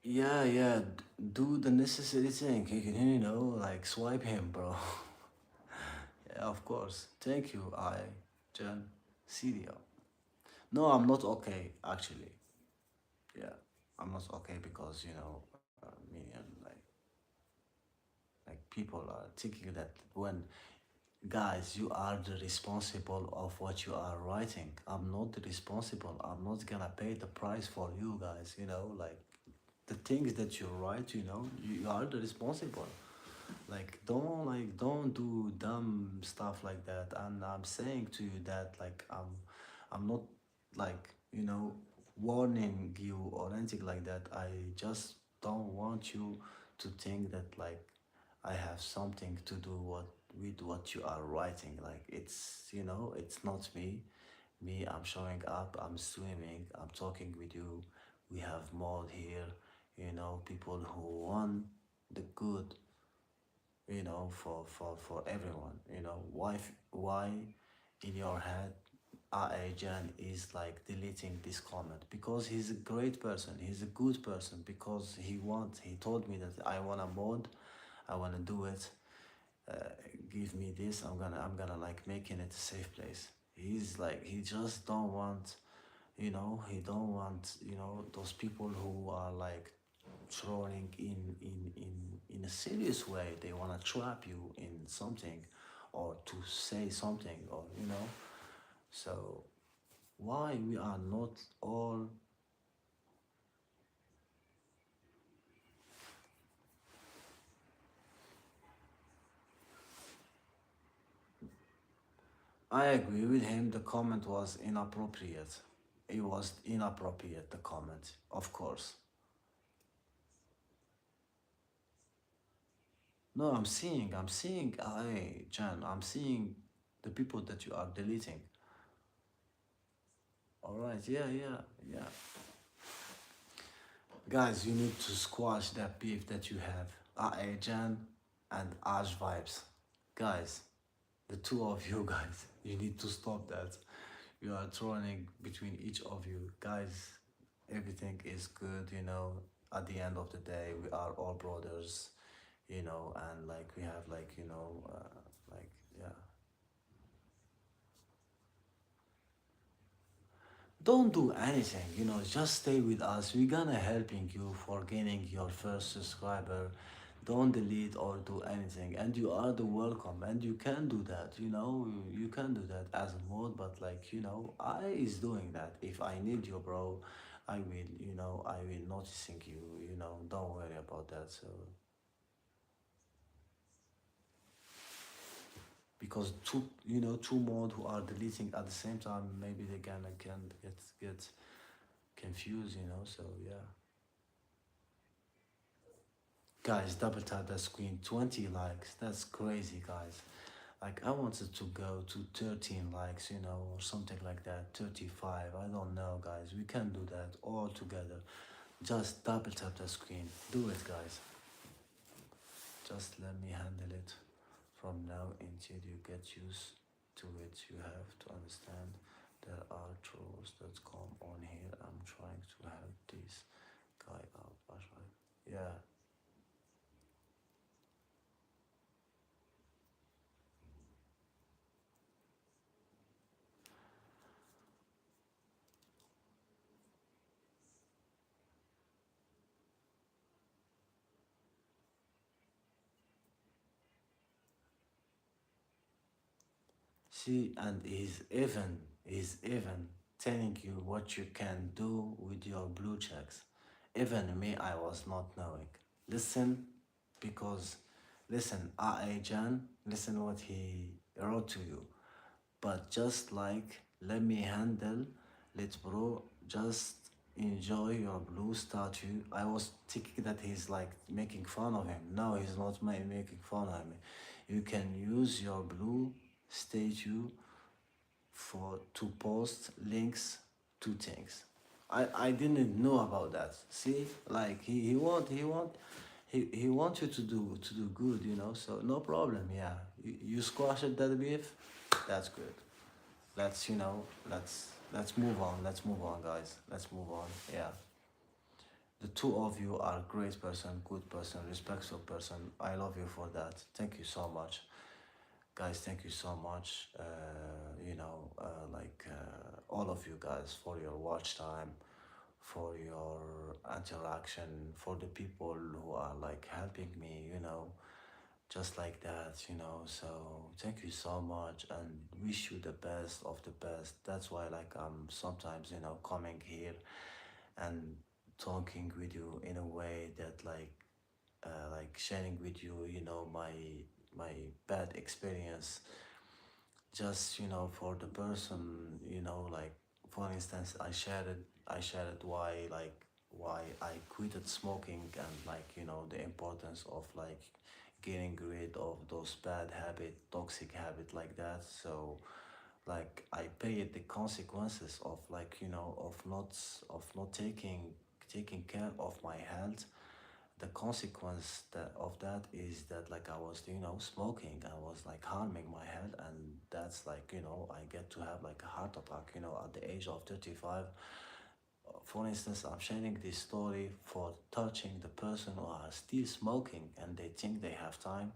Yeah, yeah. Do the necessary thing. You can, like swipe him, bro. Yeah, of course. Thank you, Jan, Syria. No, I'm not okay, actually. Yeah, I'm not okay because, me and like people are thinking that when guys, you are the responsible of what you are writing. I'm not the responsible. I'm not gonna pay the price for you guys, like the things that you write, you are the responsible. Like don't do dumb stuff like that. And I'm saying to you that like I'm not like warning you or anything like that. I just don't want you to think that like I have something to do with what you are writing. Like it's, it's not me. Me, I'm showing up, I'm swimming, I'm talking with you. We have mod here, people who want the good, for everyone. Why in your head Jan is like deleting this comment? Because he's a great person, he's a good person, because he told me that I want a mod, I want to do it. uh, Give me this, I'm gonna like making it a safe place. He's like, he just don't want, he don't want, those people who are like throwing in a serious way. They want to trap you in something, or to say something, or so why we are not all. I agree with him, the comment was inappropriate. It was inappropriate, the comment, of course. No, I'm seeing, hey, Jan, I'm seeing the people that you are deleting. All right, yeah, yeah, yeah. Guys, you need to squash that beef that you have. Jan and Ash vibes. Guys, the two of you guys, you need to stop that. You are trolling between each of you. Guys, everything is good, At the end of the day, we are all brothers, and like we have like, like, yeah. Don't do anything, just stay with us. We're gonna helping you for gaining your first subscriber. Don't delete or do anything, and you are the welcome, and you can do that, you can do that as a mod. But like, I is doing that. If I need you, bro, I will, I will noticing you, don't worry about that. So because two mod who are deleting at the same time, maybe they can get confused, so yeah. Guys, double tap that screen, 20 likes. That's crazy, guys. Like, I wanted to go to 13 likes, or something like that. 35. I don't know, guys. We can do that all together. Just double tap the screen. Do it, guys. Just let me handle it from now until you get used to it. You have to understand there are trolls that come on here. I'm trying to help this guy out. Right? Yeah. See, and he's even telling you what you can do with your blue checks. Even me, I was not knowing. Listen, because listen, Jan, listen what he wrote to you. But just like, let me handle, let bro, just enjoy your blue statue. I was thinking that he's like making fun of him. No, he's not making fun of him. You can use your blue statue for to post links to things. I didn't know about that. See, like he wants you to do good, So no problem. Yeah, you squash it that beef. That's good. Let's let's move on. Let's move on, guys. Let's move on. Yeah, the two of you are great person, good person, respectful person. I love you for that. Thank you so much. Guys, thank you so much. All of you guys, for your watch time, for your interaction, for the people who are like helping me, just like that, So thank you so much, and wish you the best of the best. That's why like I'm sometimes, coming here and talking with you in a way that like sharing with you, my bad experience, just for the person, like for instance, I shared why I quitted smoking, and like, the importance of like getting rid of those bad habit, toxic habit like that. So like I paid the consequences of like, of not taking care of my health. The consequence of that is that like I was, smoking. I was like harming my health, and that's like, I get to have like a heart attack, at the age of 35. For instance, I'm sharing this story for touching the person who are still smoking and they think they have time.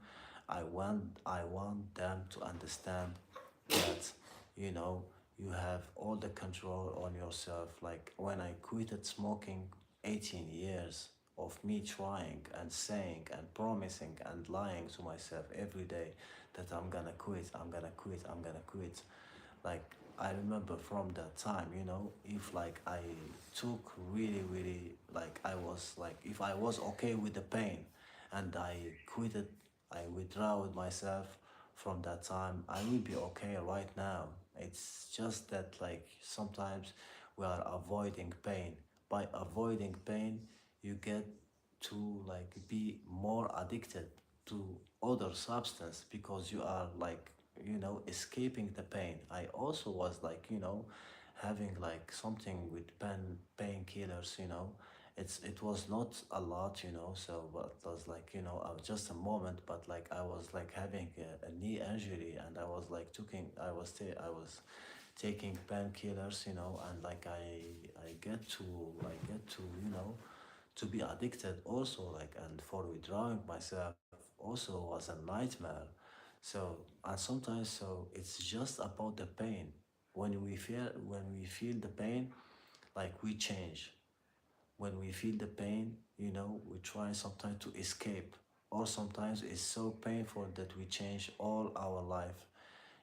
I want them to understand that, you know you have all the control on yourself. Like when I quitted smoking, 18 years of me trying and saying and promising and lying to myself every day that I'm gonna quit, I'm gonna quit, I'm gonna quit. Like I remember from that time, if like I took really, really, like I was like, if I was okay with the pain and I quitted, I withdraw with myself from that time, I will be okay right now. It's just that like sometimes we are avoiding pain. By avoiding pain, you get to like be more addicted to other substance because you are like, escaping the pain. I also was like, having like something with painkillers. It was not a lot, so but it was like, just a moment. But like I was like having a knee injury, and I was taking painkillers, and like I get to to be addicted also, like, and for withdrawing myself also was a nightmare. So, and sometimes, so it's just about the pain. When we feel the pain, like we change. When we feel the pain, we try sometimes to escape, or sometimes it's so painful that we change all our life.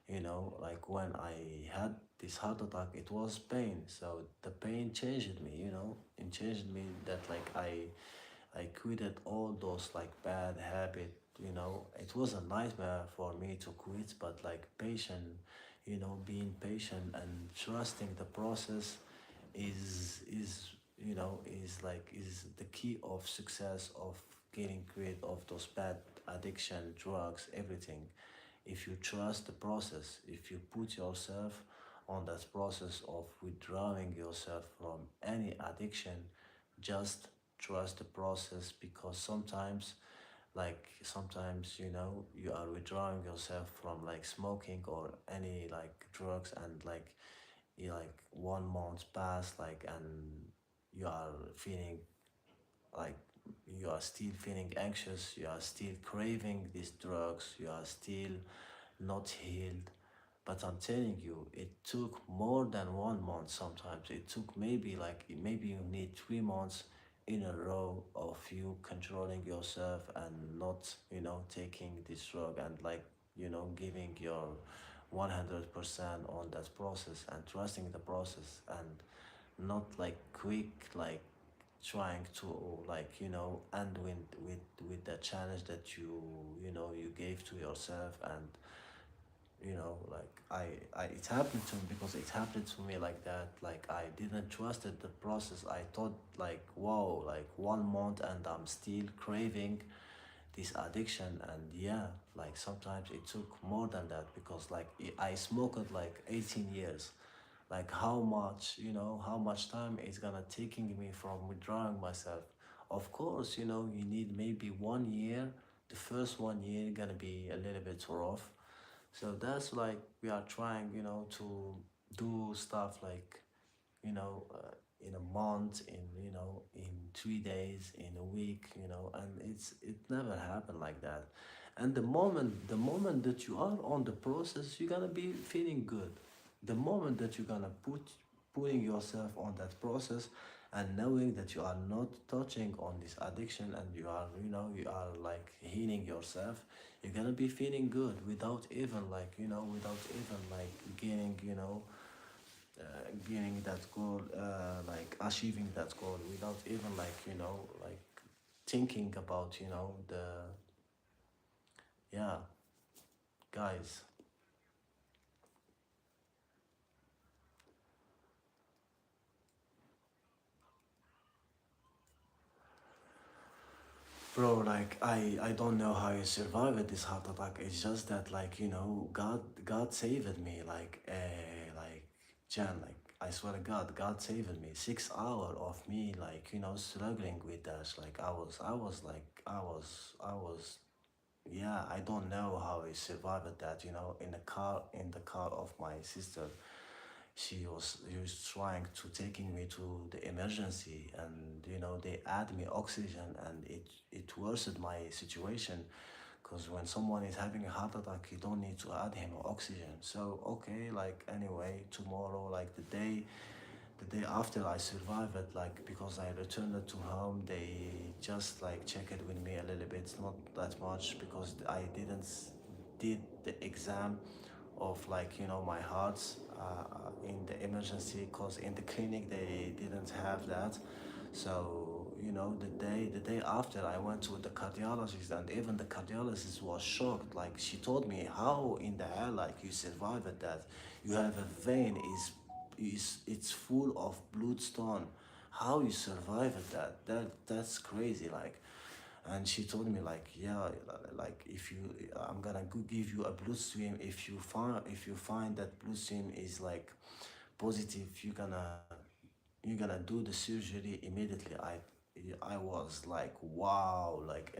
Like when I had this heart attack, it was pain. So the pain changed me, it changed me that like I quitted all those like bad habit. It was a nightmare for me to quit, but like patient, being patient and trusting the process is the key of success of getting rid of those bad addiction, drugs, everything. If you trust the process, if you put yourself on that process of withdrawing yourself from any addiction, just trust the process. Because sometimes you are withdrawing yourself from like smoking or any like drugs, and like you like 1 month pass, like, and you are feeling like you are still feeling anxious, you are still craving these drugs, you are still not healed. But I'm telling you, it took more than 1 month. Sometimes it took maybe you need 3 months in a row of you controlling yourself and not, taking this drug, and like, giving your 100% on that process and trusting the process, and not like quick, like trying to like, end with the challenge that you gave to yourself. And like it happened to me because it happened to me like that. Like I didn't trusted the process. I thought like, wow, like 1 month and I'm still craving this addiction. And yeah, like sometimes it took more than that, because like I smoked like 18 years. Like how much time it's gonna taking me from withdrawing myself. Of course, you need maybe 1 year. The first 1 year gonna be a little bit rough. So that's like we are trying, to do stuff like, in a month, in 3 days, in a week, and it never happened like that. And the moment that you are on the process, you're gonna be feeling good. The moment that you're gonna putting yourself on that process, and knowing that you are not touching on this addiction, and you are like healing yourself, you're gonna be feeling good without even like, getting that goal, like achieving that goal, without even like, like thinking about, the yeah, guys. Bro, like I don't know how I survived this heart attack. It's just that, like, God saved me. Like Jan, like, I swear to God, God saved me. 6 hours of me, like, struggling with that. Like, I was. Yeah, I don't know how I survived that. In the car of my sister, she was trying to taking me to the emergency, and they add me oxygen, and it worsened my situation, because when someone is having a heart attack, you don't need to add him oxygen. So okay, like, anyway, tomorrow, like, the day after I survived it, like, because I returned to home, they just like check it with me a little bit, not that much, because I didn't did the exam of, like, my hearts in the emergency, because in the clinic they didn't have that. So the day after, I went to the cardiologist, and even the cardiologist was shocked. Like, she told me, how in the hell, like, you survived that? You have a vein is it's full of blood stone. How you survived that? That's crazy. Like, and she told me, like, yeah, like, if you I'm gonna give you a blood stream. If you find that blood stream is, like, positive, you're gonna do the surgery immediately. I was like, wow, like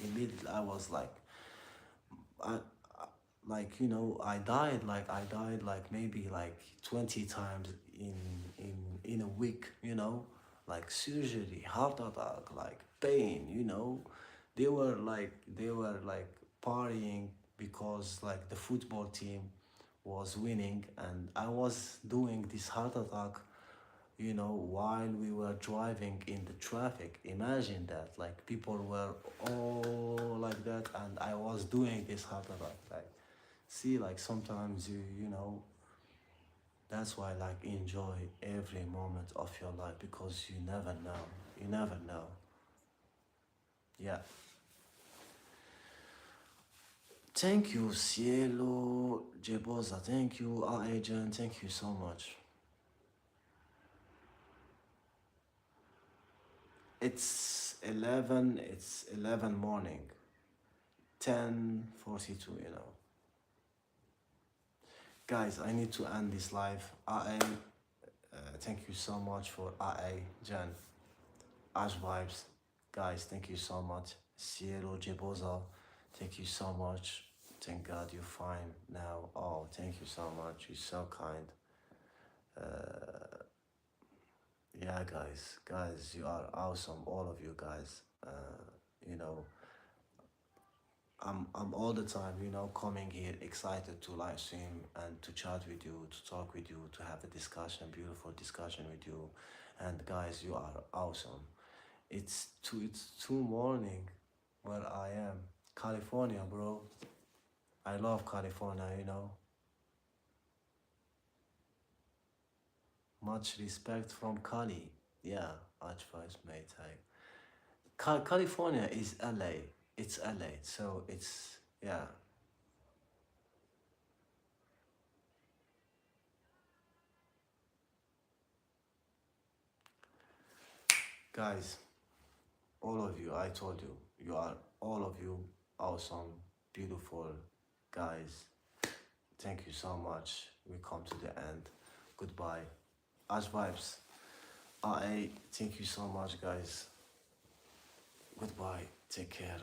immediately I was like, I, like, I died like maybe like 20 times in a week, like surgery, heart attack, like pain. They were like partying, because, like, the football team was winning, and I was doing this heart attack, while we were driving in the traffic. Imagine that, like, people were all like that, and I was doing this heart attack. Like, see, like, sometimes that's why, like, enjoy every moment of your life, because you never know. You never know. Yeah. Thank you, Cielo Jebosa. Thank you, our agent. Thank you so much. It's 11 morning. 10:42. Guys, I need to end this live. Thank you so much for Jan, Ash Vibes. Guys, thank you so much. Cielo Jeboza, thank you so much. Thank God you're fine now. Oh, thank you so much. You're so kind. Yeah, guys, you are awesome. All of you guys. You know, I'm all the time, coming here excited to live stream and to chat with you, to talk with you, to have a discussion, beautiful discussion with you. And guys, you are awesome. It's 2 morning where I am. California, bro. I love California. Much respect from Cali. Yeah, advice mate. California is LA. It's LA. So it's, yeah. Guys, all of you, I told you, you are all of you awesome, beautiful guys. Thank you so much. We come to the end. Goodbye. Ash Vibes. Thank you so much, guys. Goodbye. Take care.